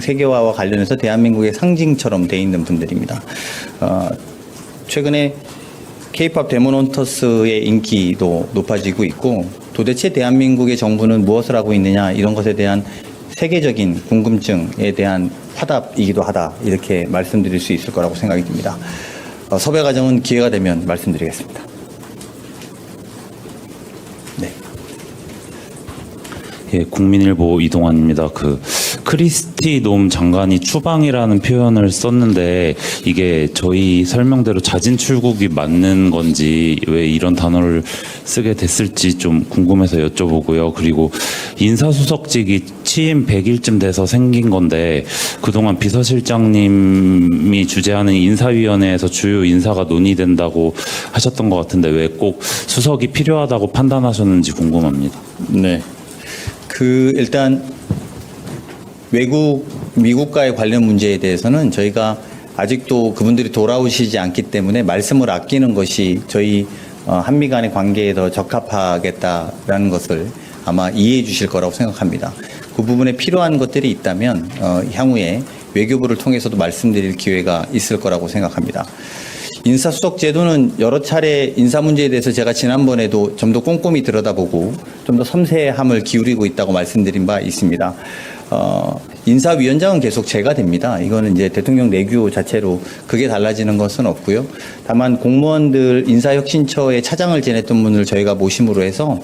세계화와 관련해서 대한민국의 상징처럼 돼 있는 분들입니다. 최근에 K-팝 데몬헌터스의 인기도 높아지고 있고 도대체 대한민국의 정부는 무엇을 하고 있느냐 이런 것에 대한 세계적인 궁금증에 대한 화답이기도 하다 이렇게 말씀드릴 수 있을 거라고 생각이 듭니다. 섭외 과정은 기회가 되면 말씀드리겠습니다. 네. 예, 국민일보 이동환입니다. 크리스티 놈 장관이 추방이라는 표현을 썼는데 이게 저희 설명대로 자진 출국이 맞는 건지 왜 이런 단어를 쓰게 됐을지 좀 궁금해서 여쭤보고요. 그리고 인사수석직이 취임 100일쯤 돼서 생긴 건데 그동안 비서실장님이 주재하는 인사위원회에서 주요 인사가 논의된다고 하셨던 것 같은데 왜 꼭 수석이 필요하다고 판단하셨는지 궁금합니다. 네. 일단 미국과의 관련 문제에 대해서는 저희가 아직도 그분들이 돌아오시지 않기 때문에 말씀을 아끼는 것이 저희 한미 간의 관계에 더 적합하겠다라는 것을 아마 이해해 주실 거라고 생각합니다. 그 부분에 필요한 것들이 있다면 향후에 외교부를 통해서도 말씀드릴 기회가 있을 거라고 생각합니다. 인사수석 제도는 여러 차례 인사 문제에 대해서 제가 지난번에도 좀 더 꼼꼼히 들여다보고 좀 더 섬세함을 기울이고 있다고 말씀드린 바 있습니다. 인사위원장은 계속 제가 됩니다. 이거는 이제 대통령 내규 자체로 그게 달라지는 것은 없고요. 다만 공무원들 인사혁신처의 차장을 지냈던 분을 저희가 모심으로 해서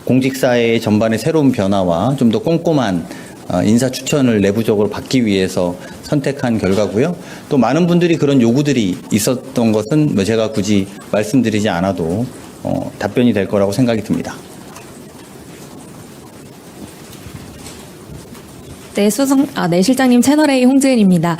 공직사회의 전반의 새로운 변화와 좀 더 꼼꼼한 인사 추천을 내부적으로 받기 위해서 선택한 결과고요. 또 많은 분들이 그런 요구들이 있었던 것은 뭐 제가 굳이 말씀드리지 않아도 답변이 될 거라고 생각이 듭니다. 네, 실장님 채널A 홍지은입니다.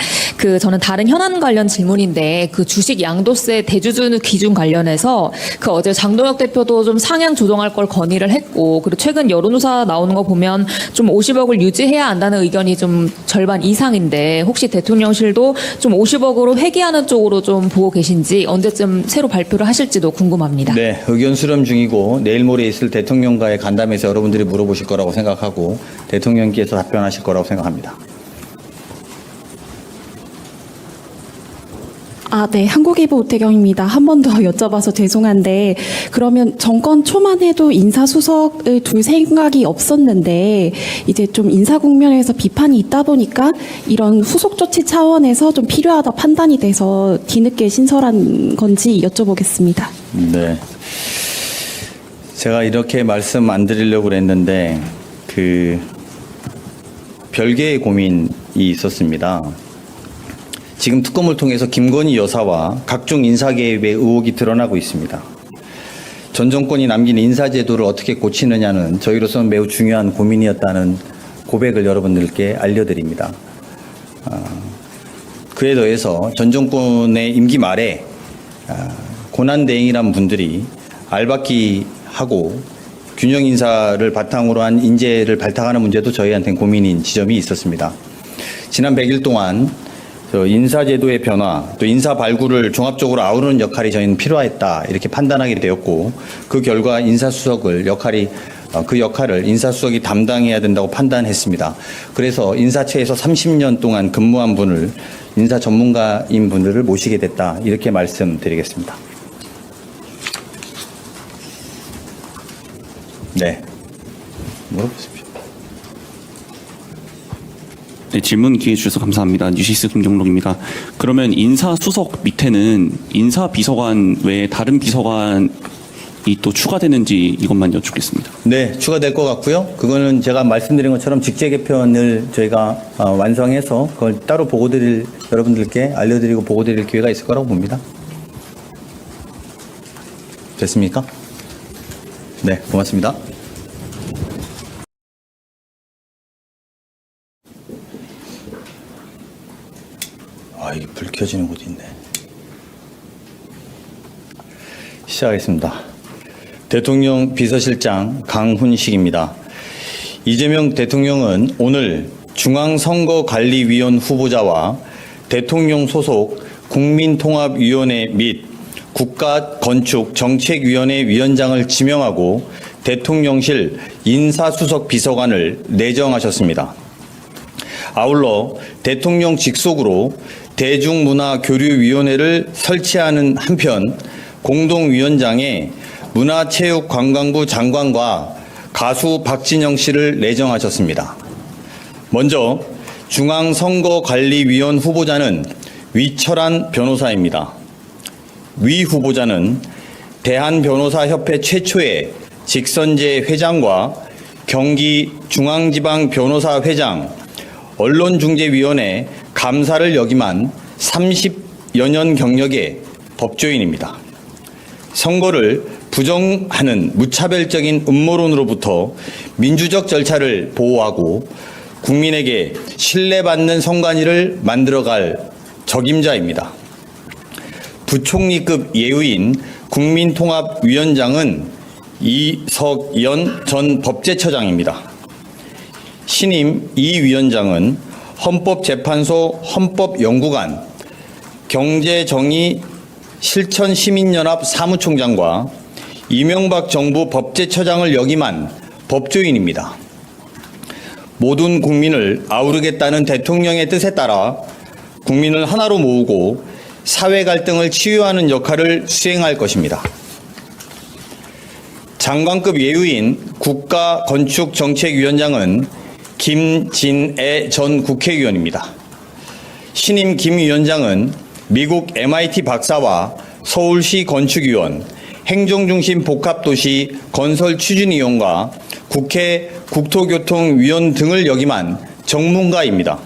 저는 다른 현안 관련 질문인데 주식 양도세 대주주 기준 관련해서 어제 장동혁 대표도 좀 상향 조정할 걸 건의를 했고, 그리고 최근 여론조사 나오는 거 보면 좀 50억을 유지해야 한다는 의견이 좀 절반 이상인데, 혹시 대통령실도 좀 50억으로 회귀하는 쪽으로 좀 보고 계신지, 언제쯤 새로 발표를 하실지도 궁금합니다. 네, 의견 수렴 중이고 내일 모레 있을 대통령과의 간담회에서 여러분들이 물어보실 거라고 생각하고 대통령께서 답변하실 거라고 생각합니다. 네. 한국일보 오태경입니다. 한 번 더 여쭤봐서 죄송한데, 그러면 정권 초만 해도 인사수석을 둘 생각이 없었는데, 이제 좀 인사 국면에서 비판이 있다 보니까 이런 후속 조치 차원에서 좀 필요하다 판단이 돼서 뒤늦게 신설한 건지 여쭤보겠습니다. 네. 제가 이렇게 말씀 안 드리려고 그랬는데, 별개의 고민이 있었습니다. 지금 특검을 통해서 김건희 여사와 각종 인사 개입의 의혹이 드러나고 있습니다. 전 정권이 남긴 인사제도를 어떻게 고치느냐는 저희로서는 매우 중요한 고민이었다는 고백을 여러분들께 알려드립니다. 그에 더해서 전 정권의 임기 말에 고난대행이란 분들이 알박기하고 균형 인사를 바탕으로 한 인재를 발탁하는 문제도 저희한테는 고민인 지점이 있었습니다. 지난 100일 동안 인사제도의 변화, 또 인사 발굴을 종합적으로 아우르는 역할이 저희는 필요했다, 이렇게 판단하게 되었고, 그 결과 그 역할을 인사수석이 담당해야 된다고 판단했습니다. 그래서 인사처에서 30년 동안 근무한 분을, 인사 전문가인 분들을 모시게 됐다, 이렇게 말씀드리겠습니다. 네. 물어보십시오. 네, 질문 기회 주셔서 감사합니다. 뉴시스 김경록입니다. 그러면 인사수석 밑에는 인사비서관 외에 다른 비서관이 또 추가되는지 이것만 여쭙겠습니다. 네, 추가될 것 같고요. 그거는 제가 말씀드린 것처럼 직제 개편을 저희가 완성해서 그걸 따로 여러분들께 알려드리고 보고드릴 기회가 있을 거라고 봅니다. 됐습니까? 네, 고맙습니다. 이게 불 켜지는 곳이 있네. 시작하겠습니다. 대통령 비서실장 강훈식입니다. 이재명 대통령은 오늘 중앙선거관리위원 후보자와 대통령 소속 국민통합위원회 및 국가건축정책위원회 위원장을 지명하고 대통령실 인사수석 비서관을 내정하셨습니다. 아울러 대통령 직속으로 대중문화교류위원회를 설치하는 한편 공동위원장에 문화체육관광부 장관과 가수 박진영 씨를 내정하셨습니다. 먼저 중앙선거관리위원 후보자는 위철한 변호사입니다. 위 후보자는 대한변호사협회 최초의 직선제 회장과 경기중앙지방변호사회장, 언론중재위원회 감사를 역임한 30여 년 경력의 법조인입니다. 선거를 부정하는 무차별적인 음모론으로부터 민주적 절차를 보호하고 국민에게 신뢰받는 선관위를 만들어갈 적임자입니다. 부총리급 예우인 국민통합위원장은 이석연 전 법제처장입니다. 신임 이 위원장은 헌법재판소 헌법연구관, 경제정의실천시민연합 사무총장과 이명박 정부 법제처장을 역임한 법조인입니다. 모든 국민을 아우르겠다는 대통령의 뜻에 따라 국민을 하나로 모으고 사회 갈등을 치유하는 역할을 수행할 것입니다. 장관급 예우인 국가건축정책위원장은 김진애 전 국회의원입니다. 신임 김 위원장은 미국 MIT 박사와 서울시 건축위원, 행정중심 복합도시 건설 추진위원과 국회 국토교통위원 등을 역임한 전문가입니다.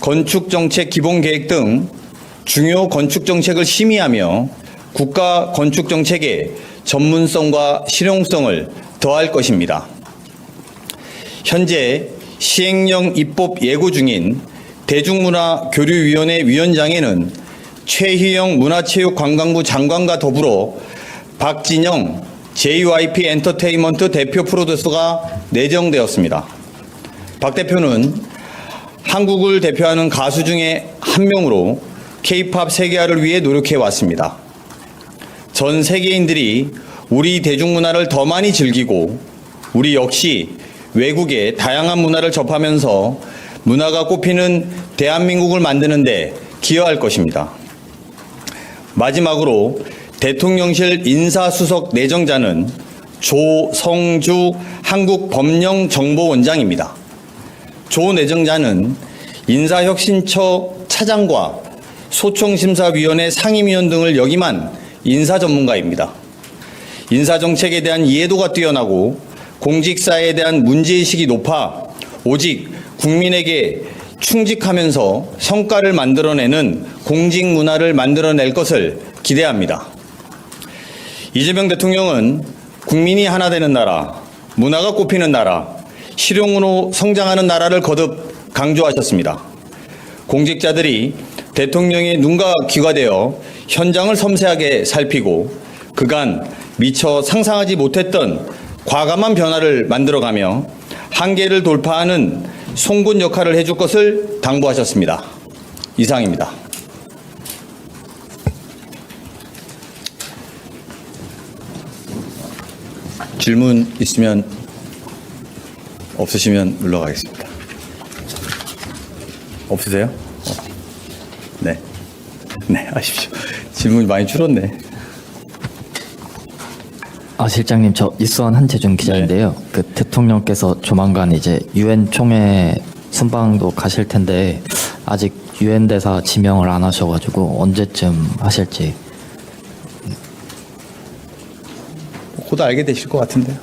건축정책 기본계획 등 중요 건축정책을 심의하며 국가 건축정책의 전문성과 실용성을 더할 것입니다. 현재 시행령 입법 예고 중인 대중문화교류위원회 위원장에는 최희영 문화체육관광부 장관과 더불어 박진영 JYP 엔터테인먼트 대표 프로듀서가 내정되었습니다. 박 대표는 한국을 대표하는 가수 중에 한 명으로 K-팝 세계화를 위해 노력해 왔습니다. 전 세계인들이 우리 대중문화를 더 많이 즐기고 우리 역시 외국의 다양한 문화를 접하면서 문화가 꽃피는 대한민국을 만드는 데 기여할 것입니다. 마지막으로 대통령실 인사수석 내정자는 조성주 한국법령정보원장입니다. 조 내정자는 인사혁신처 차장과 소총심사위원회 상임위원 등을 역임한 인사 전문가입니다. 인사정책에 대한 이해도가 뛰어나고 공직사에 대한 문제의식이 높아 오직 국민에게 충직하면서 성과를 만들어내는 공직 문화를 만들어낼 것을 기대합니다. 이재명 대통령은 국민이 하나 되는 나라, 문화가 꽃피는 나라, 실용으로 성장하는 나라를 거듭 강조하셨습니다. 공직자들이 대통령의 눈과 귀가 되어 현장을 섬세하게 살피고 그간 미처 상상하지 못했던 과감한 변화를 만들어가며 한계를 돌파하는 송곳 역할을 해줄 것을 당부하셨습니다. 이상입니다. 질문 있으면 없으시면 물러가겠습니다. 없으세요? 네. 네, 하십시오. 질문이 많이 줄었네. 실장님, 저 이수환 한재준 기자인데요. 그 대통령께서 조만간 이제 유엔 총회 순방도 가실 텐데 아직 유엔 대사 지명을 안 하셔가지고 언제쯤 하실지. 곧 알게 되실 것 같은데요.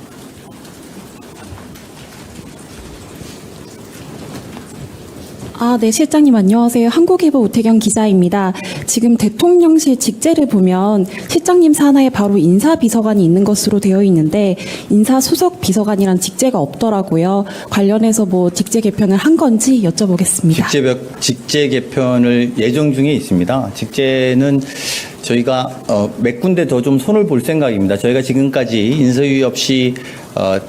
네, 실장님 안녕하세요. 한국일보 오태경 기자입니다. 지금 대통령실 직제를 보면 실장님 산하에 바로 인사비서관이 있는 것으로 되어 있는데 인사수석 비서관이란 직제가 없더라고요. 관련해서 뭐 직제 개편을 한 건지 여쭤보겠습니다. 직제 개편을 예정 중에 있습니다. 직제는 저희가 몇 군데 더 좀 손을 볼 생각입니다. 저희가 지금까지 인서유의 없이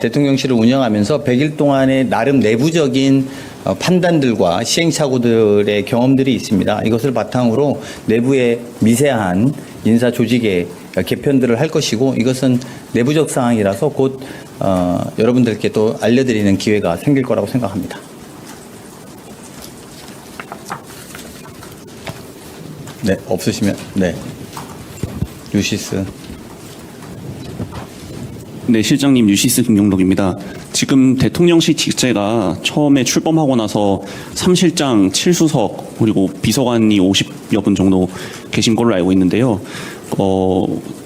대통령실을 운영하면서 100일 동안의 나름 내부적인 판단들과 시행착오들의 경험들이 있습니다. 이것을 바탕으로 내부의 미세한 인사 조직의 개편들을 할 것이고 이것은 내부적 사항이라서 곧 여러분들께 또 알려드리는 기회가 생길 거라고 생각합니다. 네, 없으시면 네. 유시스. 네, 실장님 유시스 김용록입니다. 지금 대통령실 직제가 처음에 출범하고 나서 3실장 7수석 그리고 비서관이 50여 분 정도 계신 걸로 알고 있는데요.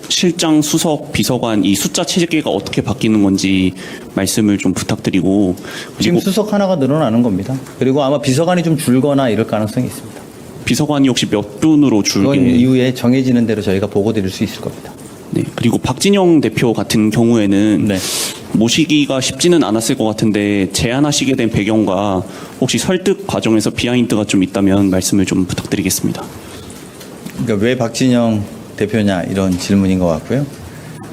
실장, 수석, 비서관 이 숫자 체계가 어떻게 바뀌는 건지 말씀을 좀 부탁드리고 지금 수석 하나가 늘어나는 겁니다. 그리고 아마 비서관이 좀 줄거나 이럴 가능성이 있습니다. 비서관이 혹시 몇 분으로 줄게? 그건 이후에 정해지는 대로 저희가 보고 드릴 수 있을 겁니다. 네, 그리고 박진영 대표 같은 경우에는 네. 모시기가 쉽지는 않았을 것 같은데 제안하시게 된 배경과 혹시 설득 과정에서 비하인드가 좀 있다면 말씀을 좀 부탁드리겠습니다. 그러니까 왜 박진영 대표냐 이런 질문인 것 같고요.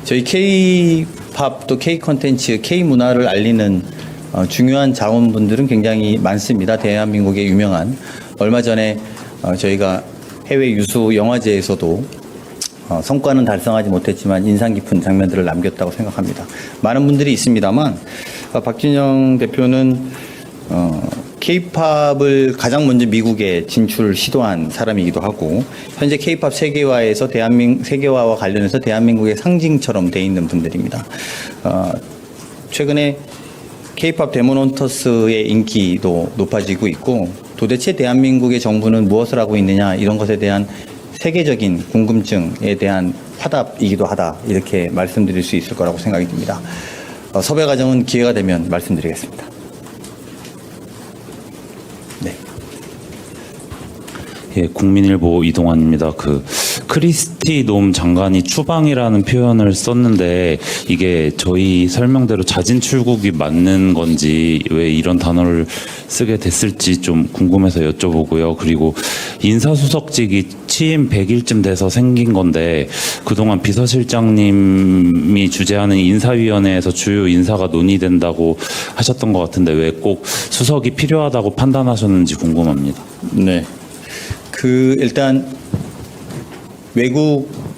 저희 K-팝 또 K-콘텐츠, K-문화를 알리는 중요한 자원분들은 굉장히 많습니다. 대한민국의 유명한 얼마 전에 저희가 해외 유수 영화제에서도 성과는 달성하지 못했지만 인상 깊은 장면들을 남겼다고 생각합니다. 많은 분들이 있습니다만 박진영 대표는 K-팝을 가장 먼저 미국에 진출 시도한 사람이기도 하고 현재 K-팝 세계화에서 세계화와 관련해서 대한민국의 상징처럼 돼 있는 분들입니다. 최근에 K-팝 데모넌터스의 인기도 높아지고 있고 도대체 대한민국의 정부는 무엇을 하고 있느냐 이런 것에 대한 세계적인 궁금증에 대한 화답이기도 하다 이렇게 말씀드릴 수 있을 거라고 생각이 듭니다. 섭외 과정은 기회가 되면 말씀드리겠습니다. 네. 예, 국민일보 이동환입니다. 그 크리스티 놈 장관이 추방이라는 표현을 썼는데 이게 저희 설명대로 자진 출국이 맞는 건지 왜 이런 단어를 쓰게 됐을지 좀 궁금해서 여쭤보고요. 그리고 인사수석직이 취임 100일쯤 돼서 생긴 건데 그동안 비서실장님이 주재하는 인사위원회에서 주요 인사가 논의된다고 하셨던 것 같은데 왜 꼭 수석이 필요하다고 판단하셨는지 궁금합니다. 네. 일단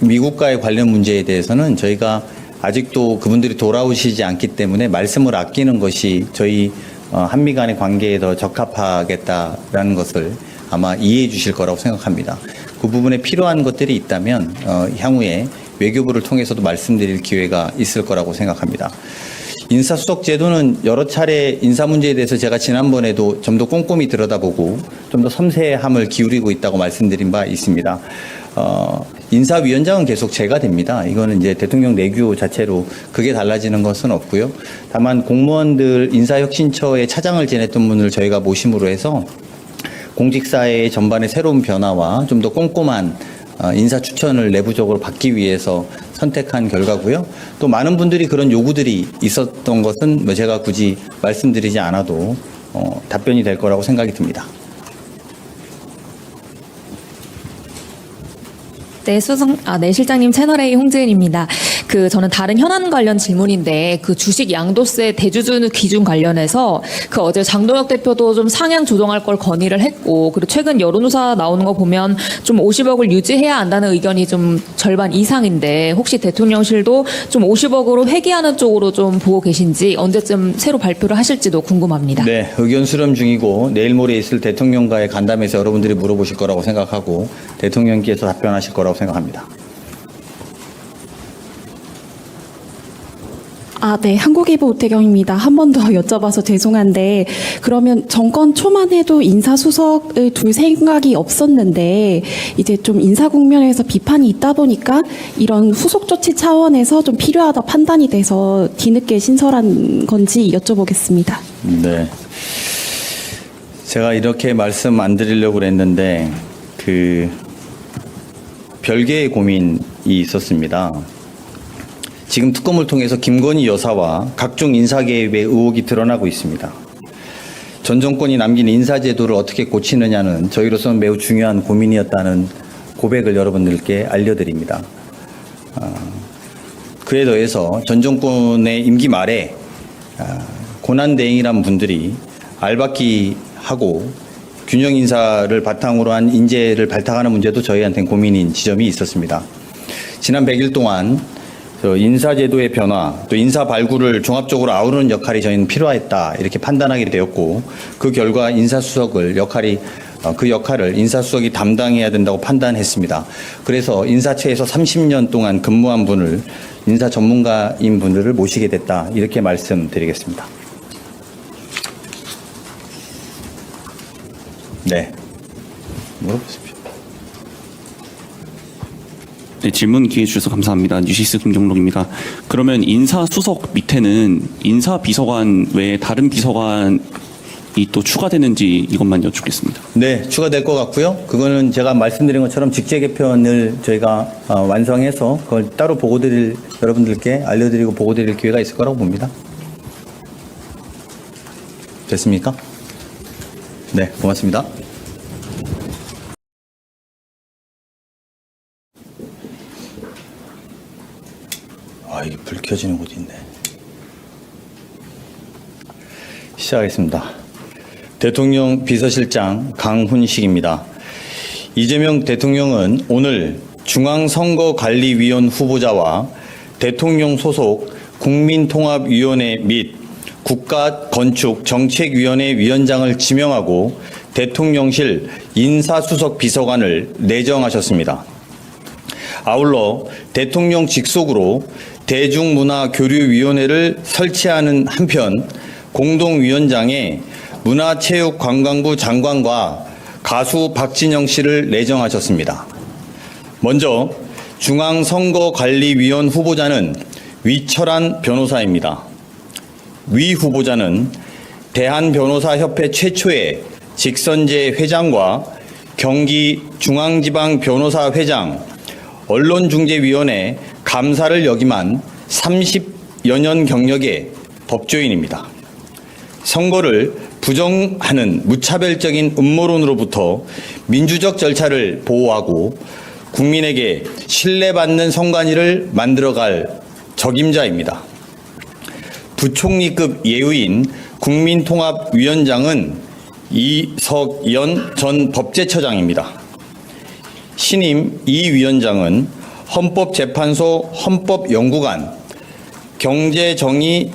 미국과의 관련 문제에 대해서는 저희가 아직도 그분들이 돌아오시지 않기 때문에 말씀을 아끼는 것이 저희 한미 간의 관계에 더 적합하겠다라는 것을 아마 이해해 주실 거라고 생각합니다. 그 부분에 필요한 것들이 있다면 향후에 외교부를 통해서도 말씀드릴 기회가 있을 거라고 생각합니다. 인사수석 제도는 여러 차례 인사 문제에 대해서 제가 지난번에도 좀 더 꼼꼼히 들여다보고 좀 더 섬세함을 기울이고 있다고 말씀드린 바 있습니다. 인사위원장은 계속 제가 됩니다. 이거는 이제 대통령 내규 자체로 그게 달라지는 것은 없고요. 다만 공무원들 인사혁신처의 차장을 지냈던 분을 저희가 모심으로 해서 공직사회의 전반의 새로운 변화와 좀 더 꼼꼼한 인사 추천을 내부적으로 받기 위해서 선택한 결과고요. 또 많은 분들이 그런 요구들이 있었던 것은 제가 굳이 말씀드리지 않아도 답변이 될 거라고 생각이 듭니다. 네, 실장님 채널A 홍지은입니다. 저는 다른 현안 관련 질문인데 주식 양도세 대주주 기준 관련해서 어제 장동혁 대표도 좀 상향 조정할 걸 건의를 했고 그리고 최근 여론조사 나오는 거 보면 좀 50억을 유지해야 한다는 의견이 좀 절반 이상인데 혹시 대통령실도 좀 50억으로 회귀하는 쪽으로 좀 보고 계신지 언제쯤 새로 발표를 하실지도 궁금합니다. 네, 의견 수렴 중이고 내일 모레 있을 대통령과의 간담회에서 여러분들이 물어보실 거라고 생각하고 대통령께서 답변하실 거라고 생각합니다. 네. 한국일보 오태경입니다. 한 번 더 여쭤봐서 죄송한데 그러면 정권 초만 해도 인사수석을 둘 생각이 없었는데 이제 좀 인사 국면에서 비판이 있다 보니까 이런 후속 조치 차원에서 좀 필요하다 판단이 돼서 뒤늦게 신설한 건지 여쭤보겠습니다. 네. 제가 이렇게 말씀 안 드리려고 그랬는데 별개의 고민이 있었습니다. 지금 특검을 통해서 김건희 여사와 각종 인사 개입의 의혹이 드러나고 있습니다. 전 정권이 남긴 인사제도를 어떻게 고치느냐는 저희로서는 매우 중요한 고민이었다는 고백을 여러분들께 알려드립니다. 그에 더해서 전 정권의 임기 말에 고난대행이란 분들이 알박기하고 균형 인사를 바탕으로 한 인재를 발탁하는 문제도 저희한테는 고민인 지점이 있었습니다. 지난 100일 동안 인사제도의 변화, 또 인사 발굴을 종합적으로 아우르는 역할이 저희는 필요했다 이렇게 판단하게 되었고 그 결과 그 역할을 인사수석이 담당해야 된다고 판단했습니다. 그래서 인사처에서 30년 동안 근무한 분을 인사 전문가인 분들을 모시게 됐다 이렇게 말씀드리겠습니다. 네, 물어보십시오. 네, 질문 기회 주셔서 감사합니다. 뉴시스 김경록입니다. 그러면 인사수석 밑에는 인사비서관 외에 다른 비서관이 또 추가되는지 이것만 여쭙겠습니다. 네, 추가될 것 같고요. 그거는 제가 말씀드린 것처럼 직제 개편을 저희가 완성해서 그걸 따로 여러분들께 알려드리고 보고드릴 기회가 있을 거라고 봅니다. 됐습니까? 네, 고맙습니다. 이게 불 켜지는 곳이 있네. 시작하겠습니다. 대통령 비서실장 강훈식입니다. 이재명 대통령은 오늘 중앙선거관리위원 후보자와 대통령 소속 국민통합위원회 및 국가건축정책위원회 위원장을 지명하고 대통령실 인사수석 비서관을 내정하셨습니다. 아울러 대통령 직속으로 대중문화교류위원회를 설치하는 한편 공동위원장에 문화체육관광부 장관과 가수 박진영 씨를 내정하셨습니다. 먼저 중앙선거관리위원 후보자는 위철한 변호사입니다. 위 후보자는 대한변호사협회 최초의 직선제 회장과 경기중앙지방변호사회장, 언론중재위원회 감사를 역임한 30여 년 경력의 법조인입니다. 선거를 부정하는 무차별적인 음모론으로부터 민주적 절차를 보호하고 국민에게 신뢰받는 선관위를 만들어갈 적임자입니다. 부총리급 예우인 국민통합위원장은 이석연 전 법제처장입니다. 신임 이 위원장은 헌법재판소 헌법연구관, 경제정의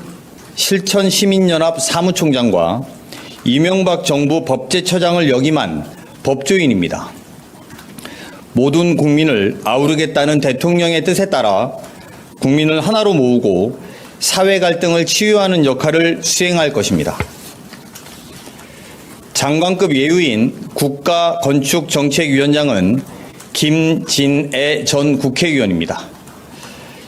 실천시민연합 사무총장과 이명박 정부 법제처장을 역임한 법조인입니다. 모든 국민을 아우르겠다는 대통령의 뜻에 따라 국민을 하나로 모으고 사회 갈등을 치유하는 역할을 수행할 것입니다. 장관급 예우인 국가건축정책위원장은 김진애 전 국회의원입니다.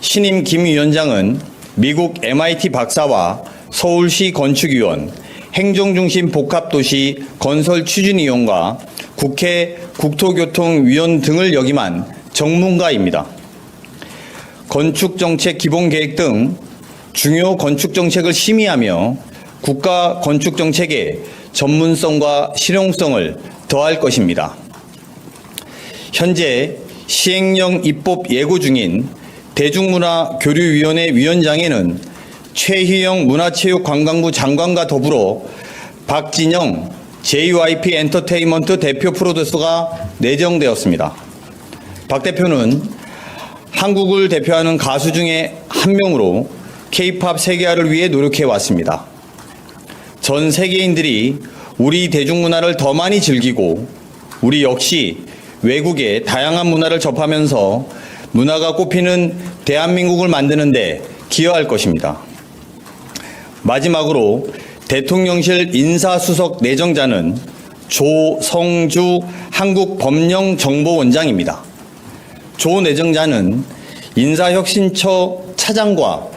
신임 김 위원장은 미국 MIT 박사와 서울시 건축위원, 행정중심 복합도시 건설추진위원과 국회 국토교통위원 등을 역임한 전문가입니다. 건축정책 기본계획 등 중요 건축정책을 심의하며 국가 건축정책의 전문성과 실용성을 더할 것입니다. 현재 시행령 입법 예고 중인 대중문화교류위원회 위원장에는 최희영 문화체육관광부 장관과 더불어 박진영 JYP 엔터테인먼트 대표 프로듀서가 내정되었습니다. 박 대표는 한국을 대표하는 가수 중에 한 명으로 K-팝 세계화를 위해 노력해 왔습니다. 전 세계인들이 우리 대중문화를 더 많이 즐기고 우리 역시 외국의 다양한 문화를 접하면서 문화가 꽃피는 대한민국을 만드는 데 기여할 것입니다. 마지막으로 대통령실 인사수석 내정자는 조성주 한국법령정보원장입니다. 조 내정자는 인사혁신처 차장과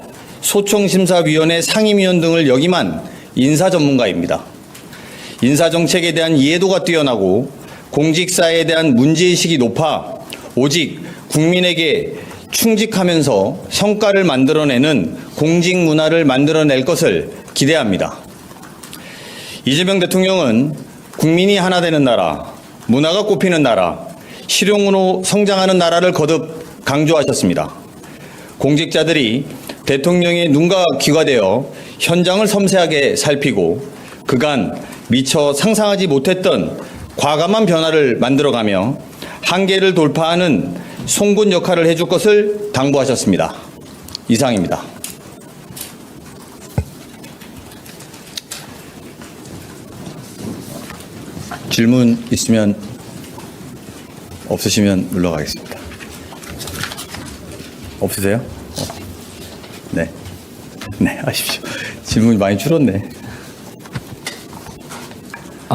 소총심사위원회 상임위원 등을 역임한 인사전문가입니다. 인사정책에 대한 이해도가 뛰어나고 공직사에 대한 문제의식이 높아 오직 국민에게 충직하면서 성과를 만들어내는 공직문화를 만들어낼 것을 기대합니다. 이재명 대통령은 국민이 하나 되는 나라, 문화가 꽃피는 나라, 실용으로 성장하는 나라를 거듭 강조하셨습니다. 공직자들이 대통령의 눈과 귀가 되어 현장을 섬세하게 살피고 그간 미처 상상하지 못했던 과감한 변화를 만들어가며 한계를 돌파하는 송곳 역할을 해줄 것을 당부하셨습니다. 이상입니다. 질문 있으면 없으시면 물러가겠습니다. 없으세요? 네. 네, 하십시오. 질문이 많이 줄었네.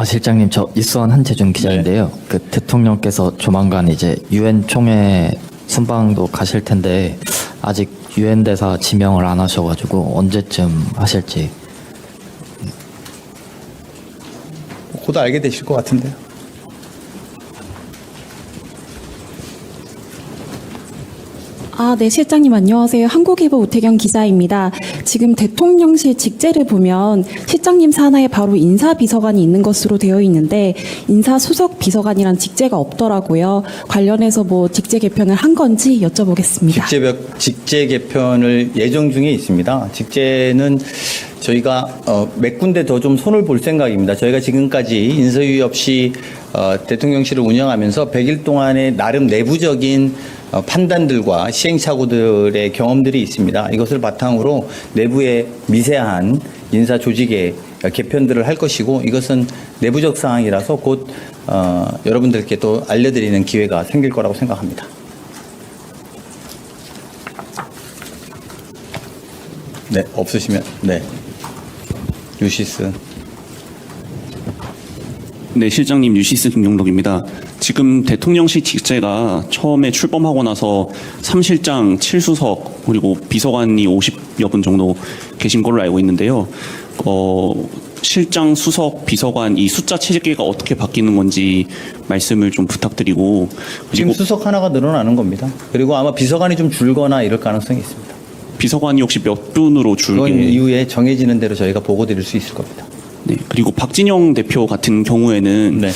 실장님, 저 이수원 한재준 기자인데요. 그 대통령께서 조만간 이제 유엔 총회 순방도 가실 텐데 아직 유엔 대사 지명을 안 하셔가지고 언제쯤 하실지. 곧 알게 되실 것 같은데요. 네, 실장님 안녕하세요. 한국일보 오태경 기자입니다. 지금 대통령실 직제를 보면 실장님 산하에 바로 인사비서관이 있는 것으로 되어 있는데 인사수석 비서관이란 직제가 없더라고요. 관련해서 뭐 직제 개편을 한 건지 여쭤보겠습니다. 직제 개편을 예정 중에 있습니다. 직제는 저희가 몇 군데 더 좀 손을 볼 생각입니다. 저희가 지금까지 인서유의 없이 대통령실을 운영하면서 100일 동안의 나름 내부적인 판단들과 시행착오들의 경험들이 있습니다. 이것을 바탕으로 내부의 미세한 인사 조직의 개편들을 할 것이고 이것은 내부적 사항이라서 곧 여러분들께 또 알려드리는 기회가 생길 거라고 생각합니다. 네, 없으시면 네. 유시스. 네, 실장님 유시스 김용덕입니다. 지금 대통령실 직제가 처음에 출범하고 나서 3실장 7수석 그리고 비서관이 50여 분 정도 계신 걸로 알고 있는데요. 실장, 수석, 비서관 이 숫자 체계가 어떻게 바뀌는 건지 말씀을 좀 부탁드리고 지금 그리고 수석 하나가 늘어나는 겁니다. 그리고 아마 비서관이 좀 줄거나 이럴 가능성이 있습니다. 비서관이 혹시 몇 분으로 그건 줄게? 이후에 정해지는 대로 저희가 보고 드릴 수 있을 겁니다. 네, 그리고 박진영 대표 같은 경우에는 네.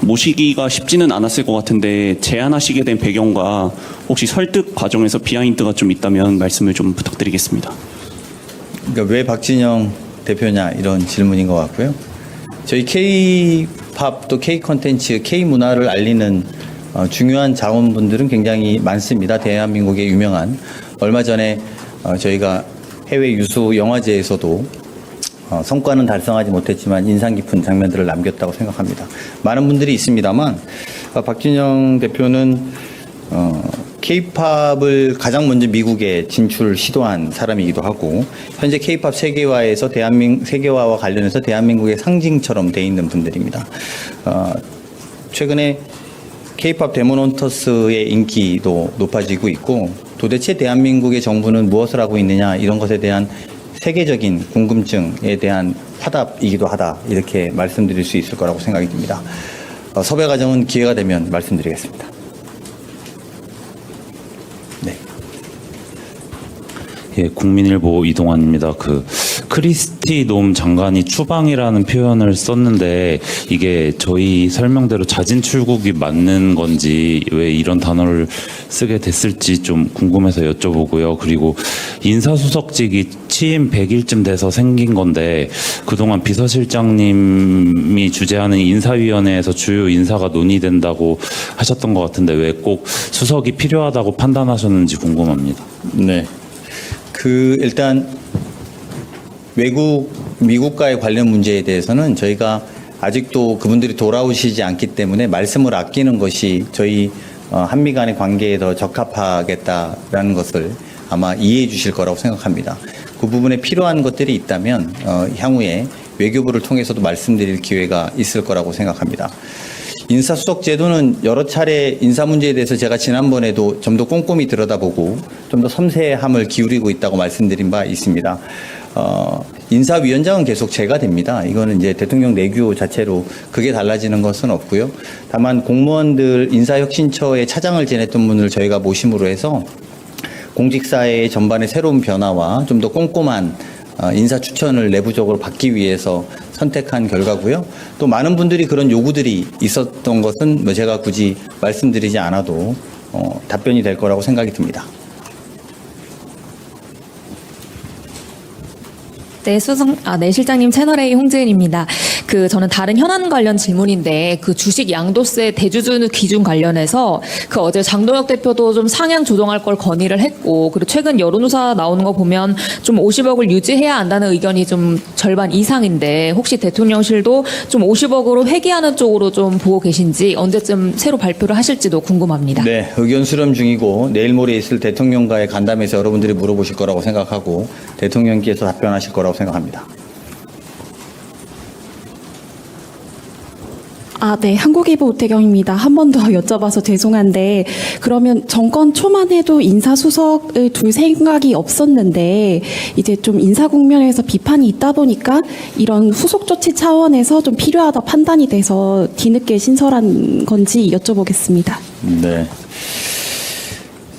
모시기가 쉽지는 않았을 것 같은데 제안하시게 된 배경과 혹시 설득 과정에서 비하인드가 좀 있다면 말씀을 좀 부탁드리겠습니다. 그러니까 왜 박진영 대표냐 이런 질문인 것 같고요. 저희 K-팝 또 K-컨텐츠, K-문화를 알리는 중요한 자원분들은 굉장히 많습니다. 대한민국의 유명한 얼마 전에 저희가 해외 유수 영화제에서도 성과는 달성하지 못했지만 인상 깊은 장면들을 남겼다고 생각합니다. 많은 분들이 있습니다만 박진영 대표는 K-팝을 가장 먼저 미국에 진출 시도한 사람이기도 하고 현재 K-팝 세계화에서 세계화와 관련해서 대한민국의 상징처럼 돼 있는 분들입니다. 최근에 K-팝 데몬헌터스의 인기도 높아지고 있고 도대체 대한민국의 정부는 무엇을 하고 있느냐 이런 것에 대한 세계적인 궁금증에 대한 화답이기도 하다 이렇게 말씀드릴 수 있을 거라고 생각이 듭니다. 섭외 과정은 기회가 되면 말씀드리겠습니다. 네. 예, 국민일보 이동환입니다. 크리스티 놈 장관이 추방이라는 표현을 썼는데 이게 저희 설명대로 자진 출국이 맞는 건지 왜 이런 단어를 쓰게 됐을지 좀 궁금해서 여쭤보고요. 그리고 인사수석직이 취임 100일쯤 돼서 생긴 건데 그동안 비서실장님이 주재하는 인사위원회에서 주요 인사가 논의된다고 하셨던 것 같은데 왜 꼭 수석이 필요하다고 판단하셨는지 궁금합니다. 네. 일단 미국과의 관련 문제에 대해서는 저희가 아직도 그분들이 돌아오시지 않기 때문에 말씀을 아끼는 것이 저희 한미 간의 관계에 더 적합하겠다라는 것을 아마 이해해 주실 거라고 생각합니다. 그 부분에 필요한 것들이 있다면 향후에 외교부를 통해서도 말씀드릴 기회가 있을 거라고 생각합니다. 인사수석 제도는 여러 차례 인사 문제에 대해서 제가 지난번에도 좀 더 꼼꼼히 들여다보고 좀 더 섬세함을 기울이고 있다고 말씀드린 바 있습니다. 인사위원장은 계속 제가 됩니다. 이거는 이제 대통령 내규 자체로 그게 달라지는 것은 없고요. 다만 공무원들 인사혁신처의 차장을 지냈던 분을 저희가 모심으로 해서 공직사회의 전반의 새로운 변화와 좀 더 꼼꼼한 인사 추천을 내부적으로 받기 위해서 선택한 결과고요. 또 많은 분들이 그런 요구들이 있었던 것은 제가 굳이 말씀드리지 않아도 답변이 될 거라고 생각이 듭니다. 네, 실장님 채널A 홍재은입니다. 저는 다른 현안 관련 질문인데 주식 양도세 대주주 기준 관련해서 어제 장동혁 대표도 좀 상향 조정할 걸 건의를 했고 그리고 최근 여론조사 나오는 거 보면 좀 50억을 유지해야 한다는 의견이 좀 절반 이상인데 혹시 대통령실도 좀 50억으로 회귀하는 쪽으로 좀 보고 계신지 언제쯤 새로 발표를 하실지도 궁금합니다. 네, 의견 수렴 중이고 내일 모레 있을 대통령과의 간담회에서 여러분들이 물어보실 거라고 생각하고 대통령께서 답변하실 거라고 생각합니다. 네. 한국일보 오태경입니다. 한 번 더 여쭤봐서 죄송한데 그러면 정권 초만 해도 인사수석을 둘 생각이 없었는데 이제 좀 인사 국면에서 비판이 있다 보니까 이런 후속 조치 차원에서 좀 필요하다 판단이 돼서 뒤늦게 신설한 건지 여쭤보겠습니다. 네.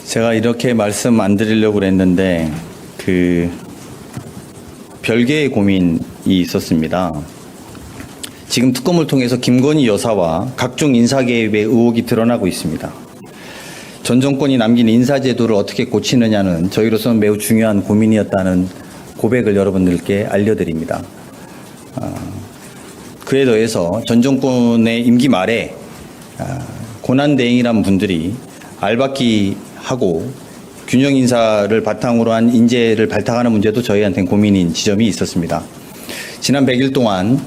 제가 이렇게 말씀 안 드리려고 그랬는데 별개의 고민이 있었습니다. 지금 특검을 통해서 김건희 여사와 각종 인사 개입의 의혹이 드러나고 있습니다. 전 정권이 남긴 인사제도를 어떻게 고치느냐는 저희로서는 매우 중요한 고민이었다는 고백을 여러분들께 알려드립니다. 그에 더해서 전 정권의 임기 말에 고난대행이란 분들이 알박기하고 균형 인사를 바탕으로 한 인재를 발탁하는 문제도 저희한테는 고민인 지점이 있었습니다. 지난 100일 동안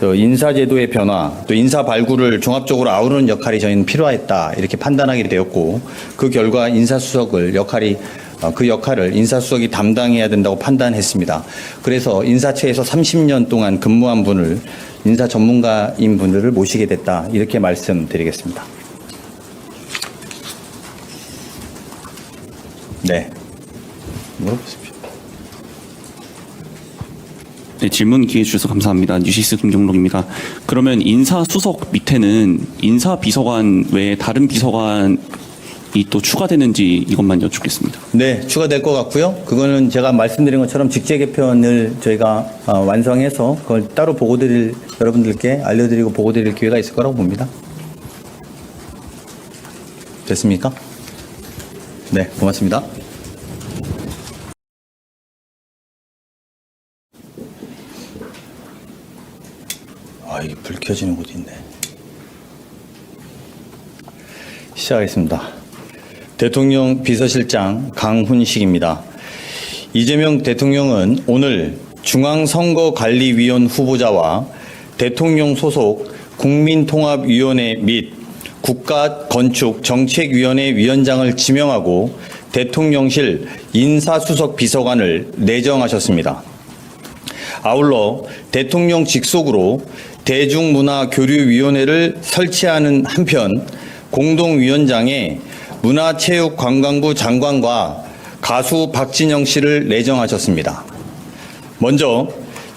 인사제도의 변화, 또 인사 발굴을 종합적으로 아우르는 역할이 저희는 필요했다 이렇게 판단하게 되었고 그 결과 인사수석을 역할이 그 역할을 인사수석이 담당해야 된다고 판단했습니다. 그래서 인사처에서 30년 동안 근무한 분을 인사 전문가인 분들을 모시게 됐다. 이렇게 말씀드리겠습니다. 네. 물어보십시오. 네, 질문 기회 주셔서 감사합니다. 뉴시스 김경록입니다. 그러면 인사수석 밑에는 인사비서관 외에 다른 비서관이 또 추가되는지 이것만 여쭙겠습니다. 네, 추가될 것 같고요. 그거는 제가 말씀드린 것처럼 직제 개편을 저희가 완성해서 그걸 따로 보고드릴 여러분들께 알려드리고 보고드릴 기회가 있을 거라고 봅니다. 됐습니까? 네, 고맙습니다. 이게 불 켜지는 곳이 있네. 시작하겠습니다. 대통령 비서실장 강훈식입니다. 이재명 대통령은 오늘 중앙선거관리위원 후보자와 대통령 소속 국민통합위원회 및 국가건축정책위원회 위원장을 지명하고 대통령실 인사수석 비서관을 내정하셨습니다. 아울러 대통령 직속으로 대중문화교류위원회를 설치하는 한편 공동위원장에 문화체육관광부 장관과 가수 박진영 씨를 내정하셨습니다. 먼저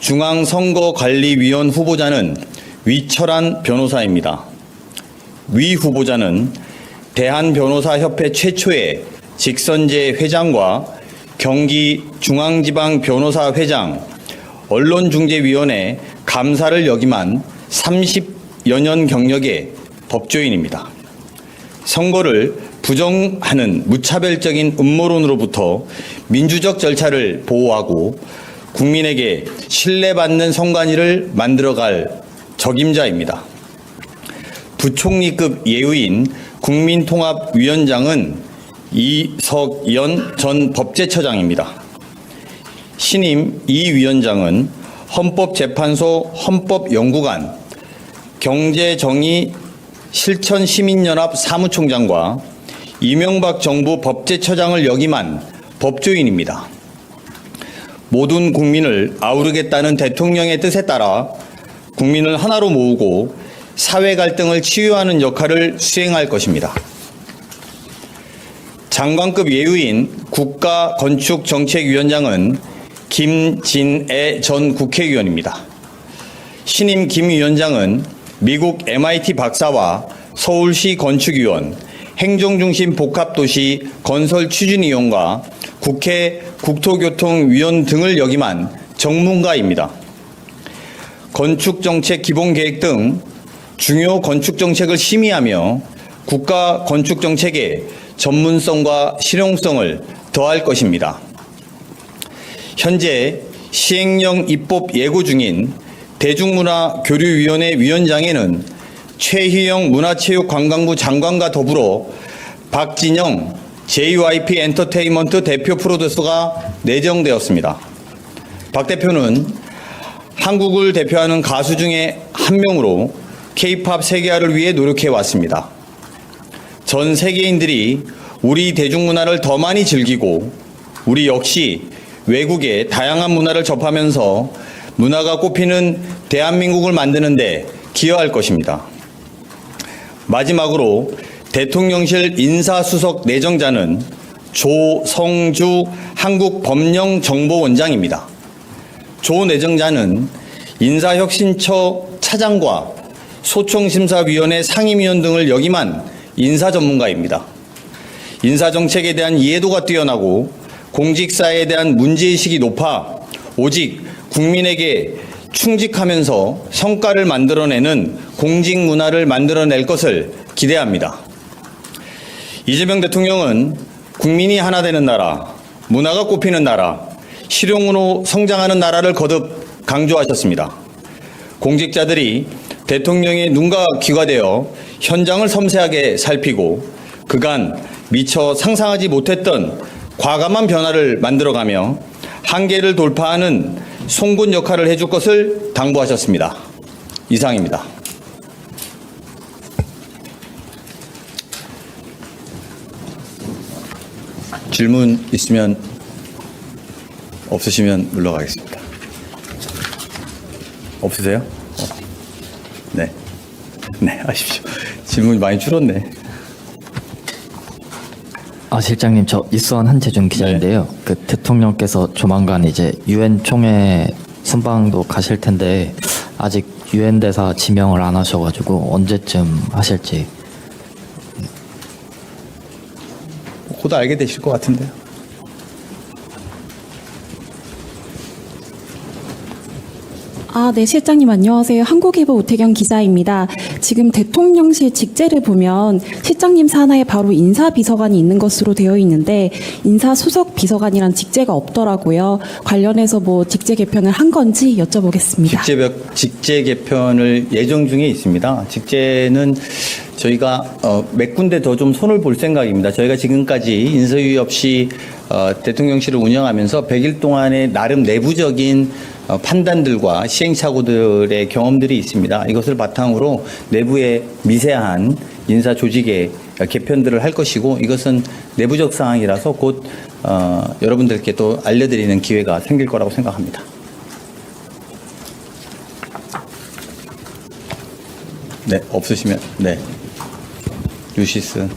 중앙선거관리위원 후보자는 위철한 변호사입니다. 위 후보자는 대한변호사협회 최초의 직선제 회장과 경기중앙지방변호사회장, 언론중재위원회 감사를 역임한 30여 년 경력의 법조인입니다. 선거를 부정하는 무차별적인 음모론으로부터 민주적 절차를 보호하고 국민에게 신뢰받는 선관위를 만들어갈 적임자입니다. 부총리급 예우인 국민통합위원장은 이석연 전 법제처장입니다. 신임 이 위원장은 헌법재판소 헌법연구관, 경제정의 실천시민연합 사무총장과 이명박 정부 법제처장을 역임한 법조인입니다. 모든 국민을 아우르겠다는 대통령의 뜻에 따라 국민을 하나로 모으고 사회 갈등을 치유하는 역할을 수행할 것입니다. 장관급 예우인 국가건축정책위원장은 김진애 전 국회의원입니다. 신임 김 위원장은 미국 MIT 박사와 서울시 건축위원, 행정중심 복합도시 건설추진위원과 국회 국토교통위원 등을 역임한 전문가입니다. 건축정책 기본계획 등 중요 건축정책을 심의하며 국가 건축정책의 전문성과 실용성을 더할 것입니다. 현재 시행령 입법 예고 중인 대중문화교류위원회 위원장에는 최희영 문화체육관광부 장관과 더불어 박진영 JYP 엔터테인먼트 대표 프로듀서가 내정되었습니다. 박 대표는 한국을 대표하는 가수 중에 한 명으로 K-팝 세계화를 위해 노력해 왔습니다. 전 세계인들이 우리 대중문화를 더 많이 즐기고 우리 역시 외국의 다양한 문화를 접하면서 문화가 꽃피는 대한민국을 만드는 데 기여할 것입니다. 마지막으로 대통령실 인사수석 내정자는 조성주 한국법령정보원장입니다. 조 내정자는 인사혁신처 차장과 소총심사위원회 상임위원 등을 역임한 인사 전문가입니다. 인사정책에 대한 이해도가 뛰어나고 공직사에 대한 문제의식이 높아 오직 국민에게 충직하면서 성과를 만들어내는 공직 문화를 만들어낼 것을 기대합니다. 이재명 대통령은 국민이 하나 되는 나라, 문화가 꽃피는 나라, 실용으로 성장하는 나라를 거듭 강조하셨습니다. 공직자들이 대통령의 눈과 귀가 되어 현장을 섬세하게 살피고 그간 미처 상상하지 못했던 과감한 변화를 만들어가며 한계를 돌파하는 송곳 역할을 해줄 것을 당부하셨습니다. 이상입니다. 질문 있으면 없으시면 물러가겠습니다. 없으세요? 네. 네, 하십시오. 질문이 많이 줄었네. 실장님, 저 이수원 한재준 기자인데요. 그 대통령께서 조만간 이제 유엔 총회 순방도 가실 텐데 아직 유엔 대사 지명을 안 하셔가지고 언제쯤 하실지. 곧 알게 되실 것 같은데요. 네, 실장님 안녕하세요. 한국일보 오태경 기자입니다. 지금 대통령실 직제를 보면 실장님 산하에 바로 인사비서관이 있는 것으로 되어 있는데 인사수석 비서관이란 직제가 없더라고요. 관련해서 뭐 직제 개편을 한 건지 여쭤보겠습니다. 직제 개편을 예정 중에 있습니다. 직제는 저희가 몇 군데 더 좀 손을 볼 생각입니다. 저희가 지금까지 인서유의 없이 대통령실을 운영하면서 100일 동안의 나름 내부적인 판단들과 시행착오들의 경험들이 있습니다. 이것을 바탕으로 내부의 미세한 인사 조직의 개편들을 할 것이고 이것은 내부적 사항이라서 곧 여러분들께 또 알려드리는 기회가 생길 거라고 생각합니다. 네, 없으시면 네. 유시스.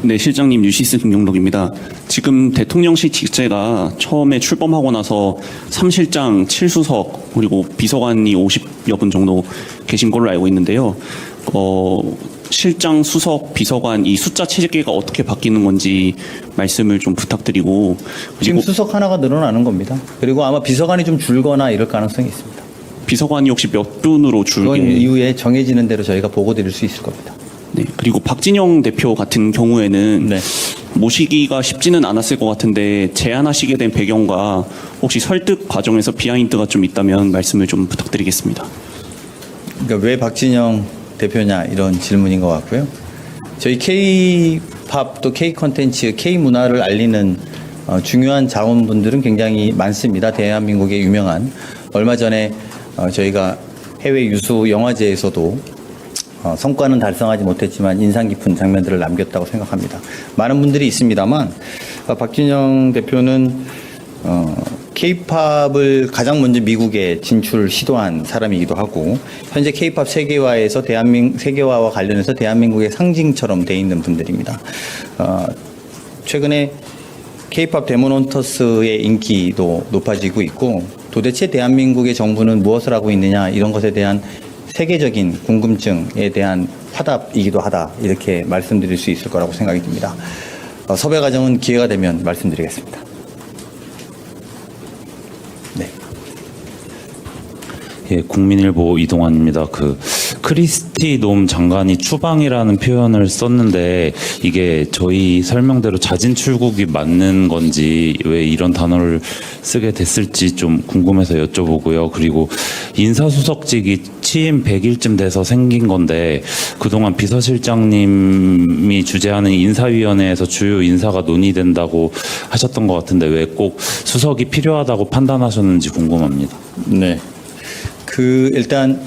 네, 실장님 유시스 김용록입니다. 지금 대통령실 직제가 처음에 출범하고 나서 3실장 7수석 그리고 비서관이 50여 분 정도 계신 걸로 알고 있는데요. 실장, 수석, 비서관 이 숫자 체계가 어떻게 바뀌는 건지 말씀을 좀 부탁드리고 지금 그리고 수석 하나가 늘어나는 겁니다. 그리고 아마 비서관이 좀 줄거나 이럴 가능성이 있습니다. 비서관이 혹시 몇 분으로 그건 줄게? 이후에 정해지는 대로 저희가 보고 드릴 수 있을 겁니다. 네, 그리고 박진영 대표 같은 경우에는 네. 모시기가 쉽지는 않았을 것 같은데 제안하시게 된 배경과 혹시 설득 과정에서 비하인드가 좀 있다면 말씀을 좀 부탁드리겠습니다. 그러니까 왜 박진영 대표냐 이런 질문인 것 같고요. 저희 K-팝 또 K-컨텐츠, K-문화를 알리는 중요한 자원분들은 굉장히 많습니다. 대한민국의 유명한 얼마 전에 저희가 해외 유수 영화제에서도 성과는 달성하지 못했지만 인상 깊은 장면들을 남겼다고 생각합니다. 많은 분들이 있습니다만 박진영 대표는 K-팝을 가장 먼저 미국에 진출 시도한 사람이기도 하고 현재 K-팝 세계화에서 세계화와 관련해서 대한민국의 상징처럼 돼 있는 분들입니다. 최근에 K-팝 데모논터스의 인기도 높아지고 있고 도대체 대한민국의 정부는 무엇을 하고 있느냐 이런 것에 대한 세계적인 궁금증에 대한 화답이기도 하다 이렇게 말씀드릴 수 있을 거라고 생각이 듭니다. 섭외 과정은 기회가 되면 말씀드리겠습니다. 네. 예, 국민일보 이동환입니다. 크리스티 놈 장관이 추방이라는 표현을 썼는데 이게 저희 설명대로 자진 출국이 맞는 건지 왜 이런 단어를 쓰게 됐을지 좀 궁금해서 여쭤보고요. 그리고 인사수석직이 취임 100일쯤 돼서 생긴 건데 그동안 비서실장님이 주재하는 인사위원회에서 주요 인사가 논의된다고 하셨던 것 같은데 왜 꼭 수석이 필요하다고 판단하셨는지 궁금합니다. 네. 일단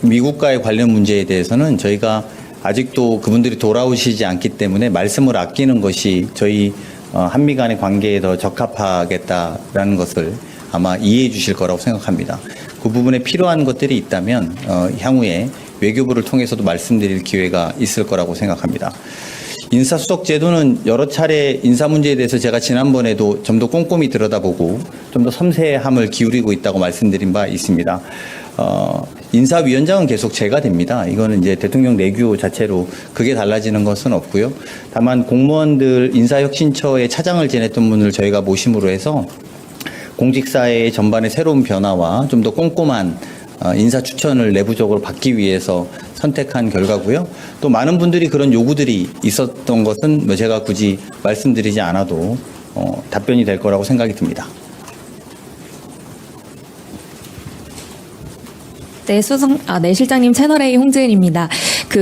미국과의 관련 문제에 대해서는 저희가 아직도 그분들이 돌아오시지 않기 때문에 말씀을 아끼는 것이 저희 한미 간의 관계에 더 적합하겠다라는 것을 아마 이해해 주실 거라고 생각합니다. 그 부분에 필요한 것들이 있다면 향후에 외교부를 통해서도 말씀드릴 기회가 있을 거라고 생각합니다. 인사수석 제도는 여러 차례 인사 문제에 대해서 제가 지난번에도 좀 더 꼼꼼히 들여다보고 좀 더 섬세함을 기울이고 있다고 말씀드린 바 있습니다. 인사위원장은 계속 제가 됩니다. 이거는 이제 대통령 내규 자체로 그게 달라지는 것은 없고요. 다만 공무원들 인사혁신처의 차장을 지냈던 분을 저희가 모심으로 해서 공직사회의 전반의 새로운 변화와 좀 더 꼼꼼한 인사 추천을 내부적으로 받기 위해서 선택한 결과고요. 또 많은 분들이 그런 요구들이 있었던 것은 제가 굳이 말씀드리지 않아도 답변이 될 거라고 생각이 듭니다. 네, 실장님 채널A 홍재은입니다.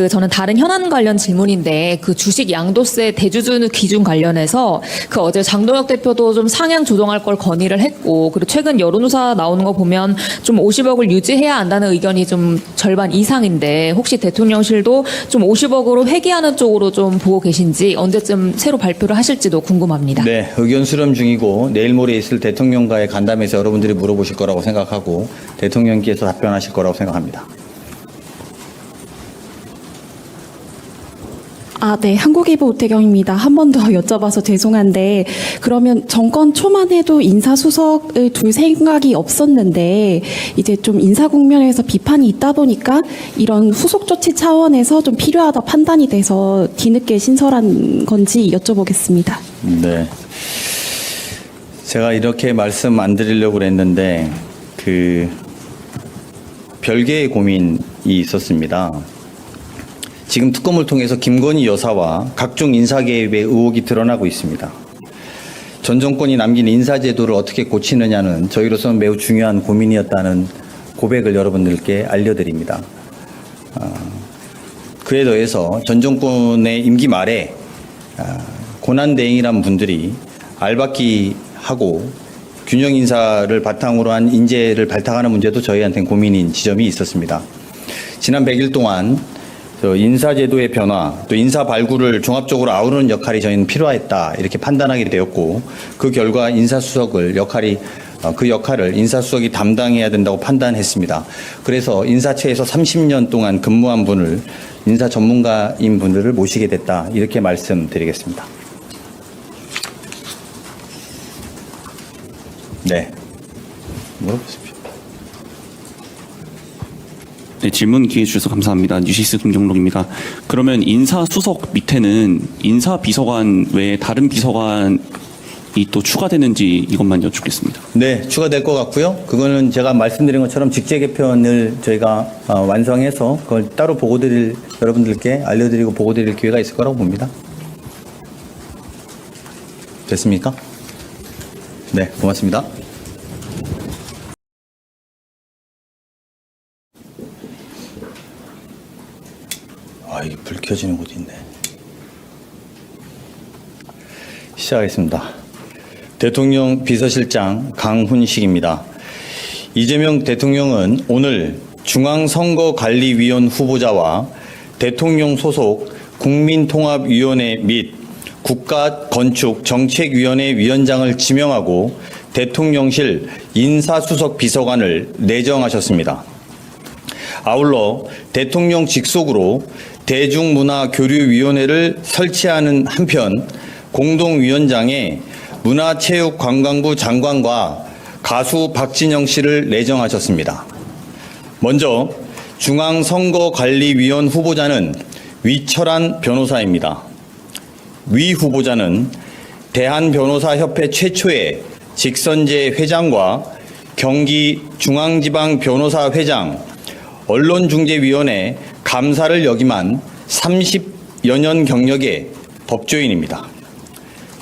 저는 다른 현안 관련 질문인데 그 주식 양도세 대주주 기준 관련해서 그 어제 장동혁 대표도 좀 상향 조정할 걸 건의를 했고, 그리고 최근 여론조사 나오는 거 보면 좀 50억을 유지해야 한다는 의견이 좀 절반 이상인데, 혹시 대통령실도 좀 50억으로 회귀하는 쪽으로 좀 보고 계신지, 언제쯤 새로 발표를 하실지도 궁금합니다. 네, 의견 수렴 중이고 내일 모레 있을 대통령과의 간담회에서 여러분들이 물어보실 거라고 생각하고 대통령께서 답변하실 거라고 생각합니다. 네. 한국일보 오태경입니다. 한 번 더 여쭤봐서 죄송한데, 그러면 정권 초만 해도 인사수석을 둘 생각이 없었는데, 이제 좀 인사 국면에서 비판이 있다 보니까 이런 후속 조치 차원에서 좀 필요하다 판단이 돼서 뒤늦게 신설한 건지 여쭤보겠습니다. 네. 제가 이렇게 말씀 안 드리려고 그랬는데, 별개의 고민이 있었습니다. 지금 특검을 통해서 김건희 여사와 각종 인사 개입의 의혹이 드러나고 있습니다. 전 정권이 남긴 인사제도를 어떻게 고치느냐는 저희로서는 매우 중요한 고민이었다는 고백을 여러분들께 알려드립니다. 그에 더해서 전 정권의 임기 말에 고난대행이란 분들이 알박기하고 균형 인사를 바탕으로 한 인재를 발탁하는 문제도 저희한테는 고민인 지점이 있었습니다. 지난 100일 동안 인사제도의 변화, 또 인사 발굴을 종합적으로 아우르는 역할이 저희는 필요했다 이렇게 판단하게 되었고, 그 결과 그 역할을 인사수석이 담당해야 된다고 판단했습니다. 그래서 인사처에서 30년 동안 근무한 분을, 인사 전문가인 분들을 모시게 됐다 이렇게 말씀드리겠습니다. 네, 물어보십시오. 네, 질문 기회 주셔서 감사합니다. 뉴시스 김경록입니다. 그러면 인사수석 밑에는 인사비서관 외에 다른 비서관이 또 추가되는지 이것만 여쭙겠습니다. 네, 추가될 것 같고요. 그거는 제가 말씀드린 것처럼 직제 개편을 저희가 완성해서 그걸 따로 여러분들께 알려드리고 보고드릴 기회가 있을 거라고 봅니다. 됐습니까? 네, 고맙습니다. 이게 불 켜지는 곳이 있네. 시작하겠습니다. 대통령 비서실장 강훈식입니다. 이재명 대통령은 오늘 중앙선거관리위원 후보자와 대통령 소속 국민통합위원회 및 국가건축정책위원회 위원장을 지명하고 대통령실 인사수석 비서관을 내정하셨습니다. 아울러 대통령 직속으로 대중문화교류위원회를 설치하는 한편 공동위원장에 문화체육관광부 장관과 가수 박진영 씨를 내정하셨습니다. 먼저 중앙선거관리위원 후보자는 위철한 변호사입니다. 위 후보자는 대한변호사협회 최초의 직선제 회장과 경기중앙지방변호사회장, 언론중재위원회 감사를 역임한 30여 년 경력의 법조인입니다.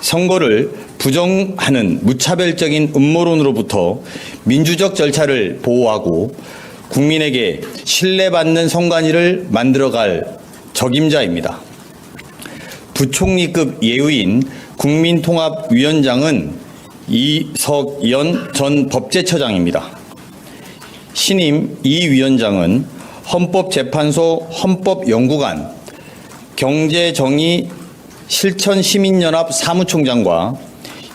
선거를 부정하는 무차별적인 음모론으로부터 민주적 절차를 보호하고 국민에게 신뢰받는 선관위를 만들어갈 적임자입니다. 부총리급 예우인 국민통합위원장은 이석연 전 법제처장입니다. 신임 이 위원장은 헌법재판소 헌법연구관, 경제정의실천시민연합 사무총장과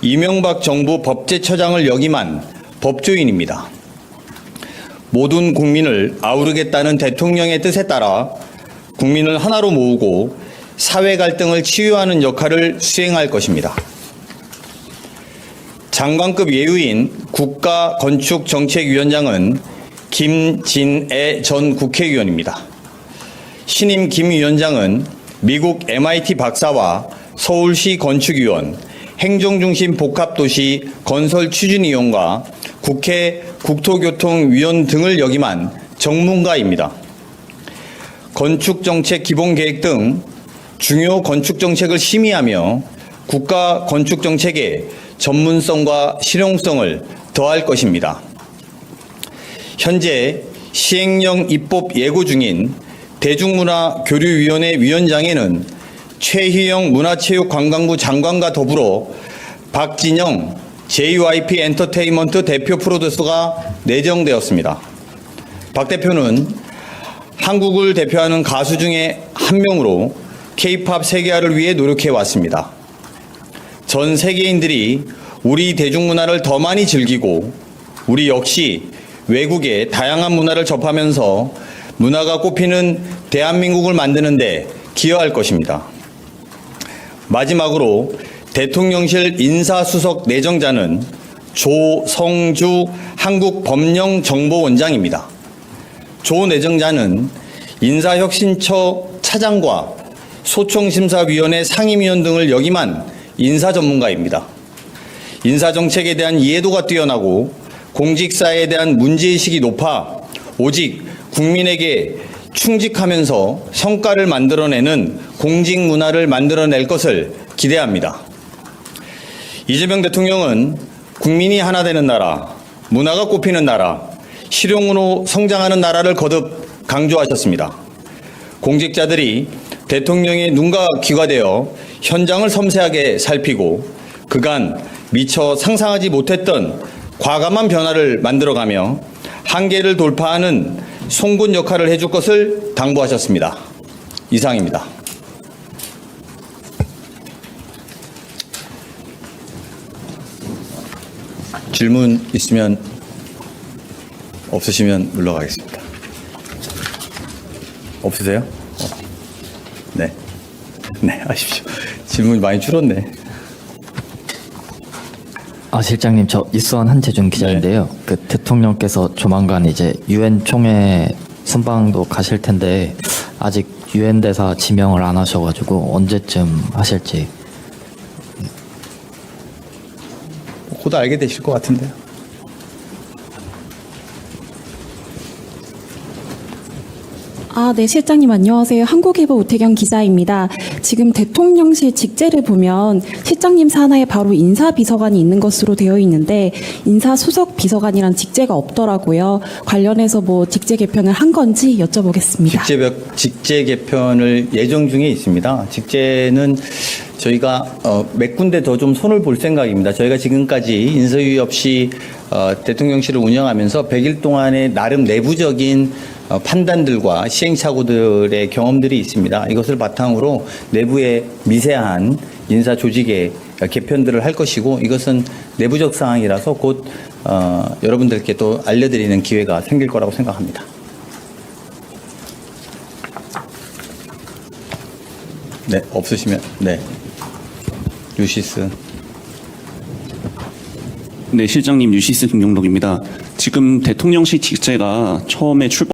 이명박 정부 법제처장을 역임한 법조인입니다. 모든 국민을 아우르겠다는 대통령의 뜻에 따라 국민을 하나로 모으고 사회 갈등을 치유하는 역할을 수행할 것입니다. 장관급 예우인 국가건축정책위원장은 김진애 전 국회의원입니다. 신임 김 위원장은 미국 MIT 박사와 서울시 건축위원, 행정중심 복합도시 건설추진위원과 국회 국토교통위원 등을 역임한 전문가입니다. 건축정책 기본계획 등 중요 건축정책을 심의하며 국가 건축정책의 전문성과 실용성을 더할 것입니다. 현재 시행령 입법 예고 중인 대중문화교류위원회 위원장에는 최희영 문화체육관광부 장관과 더불어 박진영 JYP 엔터테인먼트 대표 프로듀서가 내정되었습니다. 박 대표는 한국을 대표하는 가수 중에 한 명으로 K-팝 세계화를 위해 노력해 왔습니다. 전 세계인들이 우리 대중문화를 더 많이 즐기고 우리 역시 외국의 다양한 문화를 접하면서 문화가 꽃피는 대한민국을 만드는 데 기여할 것입니다. 마지막으로 대통령실 인사수석 내정자는 조성주 한국법령정보원장입니다. 조 내정자는 인사혁신처 차장과 소총심사위원회 상임위원 등을 역임한 인사 전문가입니다. 인사정책에 대한 이해도가 뛰어나고 공직사에 대한 문제의식이 높아 오직 국민에게 충직하면서 성과를 만들어내는 공직 문화를 만들어낼 것을 기대합니다. 이재명 대통령은 국민이 하나 되는 나라, 문화가 꽃피는 나라, 실용으로 성장하는 나라를 거듭 강조하셨습니다. 공직자들이 대통령의 눈과 귀가 되어 현장을 섬세하게 살피고 그간 미처 상상하지 못했던 과감한 변화를 만들어가며 한계를 돌파하는 송곳 역할을 해줄 것을 당부하셨습니다. 이상입니다. 질문 있으면 없으시면 물러가겠습니다. 없으세요? 네. 네, 하십시오. 질문이 많이 줄었네. 실장님, 저 이수원 한재준 기자인데요. 그 대통령께서 조만간 이제 유엔 총회 순방도 가실 텐데 아직 유엔 대사 지명을 안 하셔가지고 언제쯤 하실지. 곧 알게 되실 것 같은데요. 네, 실장님 안녕하세요. 한국일보 오태경 기자입니다. 지금 대통령실 직제를 보면 실장님 산하에 바로 인사비서관이 있는 것으로 되어 있는데 인사수석 비서관이란 직제가 없더라고요. 관련해서 뭐 직제 개편을 한 건지 여쭤보겠습니다. 직제 개편을 예정 중에 있습니다. 직제는 저희가 몇 군데 더 좀 손을 볼 생각입니다. 저희가 지금까지 인서유의 없이 대통령실을 운영하면서 100일 동안의 나름 내부적인 판단들과 시행착오들의 경험들이 있습니다. 이것을 바탕으로 내부의 미세한 인사 조직의 개편들을 할 것이고 이것은 내부적 사항이라서 곧 여러분들께 또 알려드리는 기회가 생길 거라고 생각합니다. 네, 없으시면 네, 유시스. 네, 실장님 유시스 김용록입니다. 지금 대통령실 직제가 처음에 출범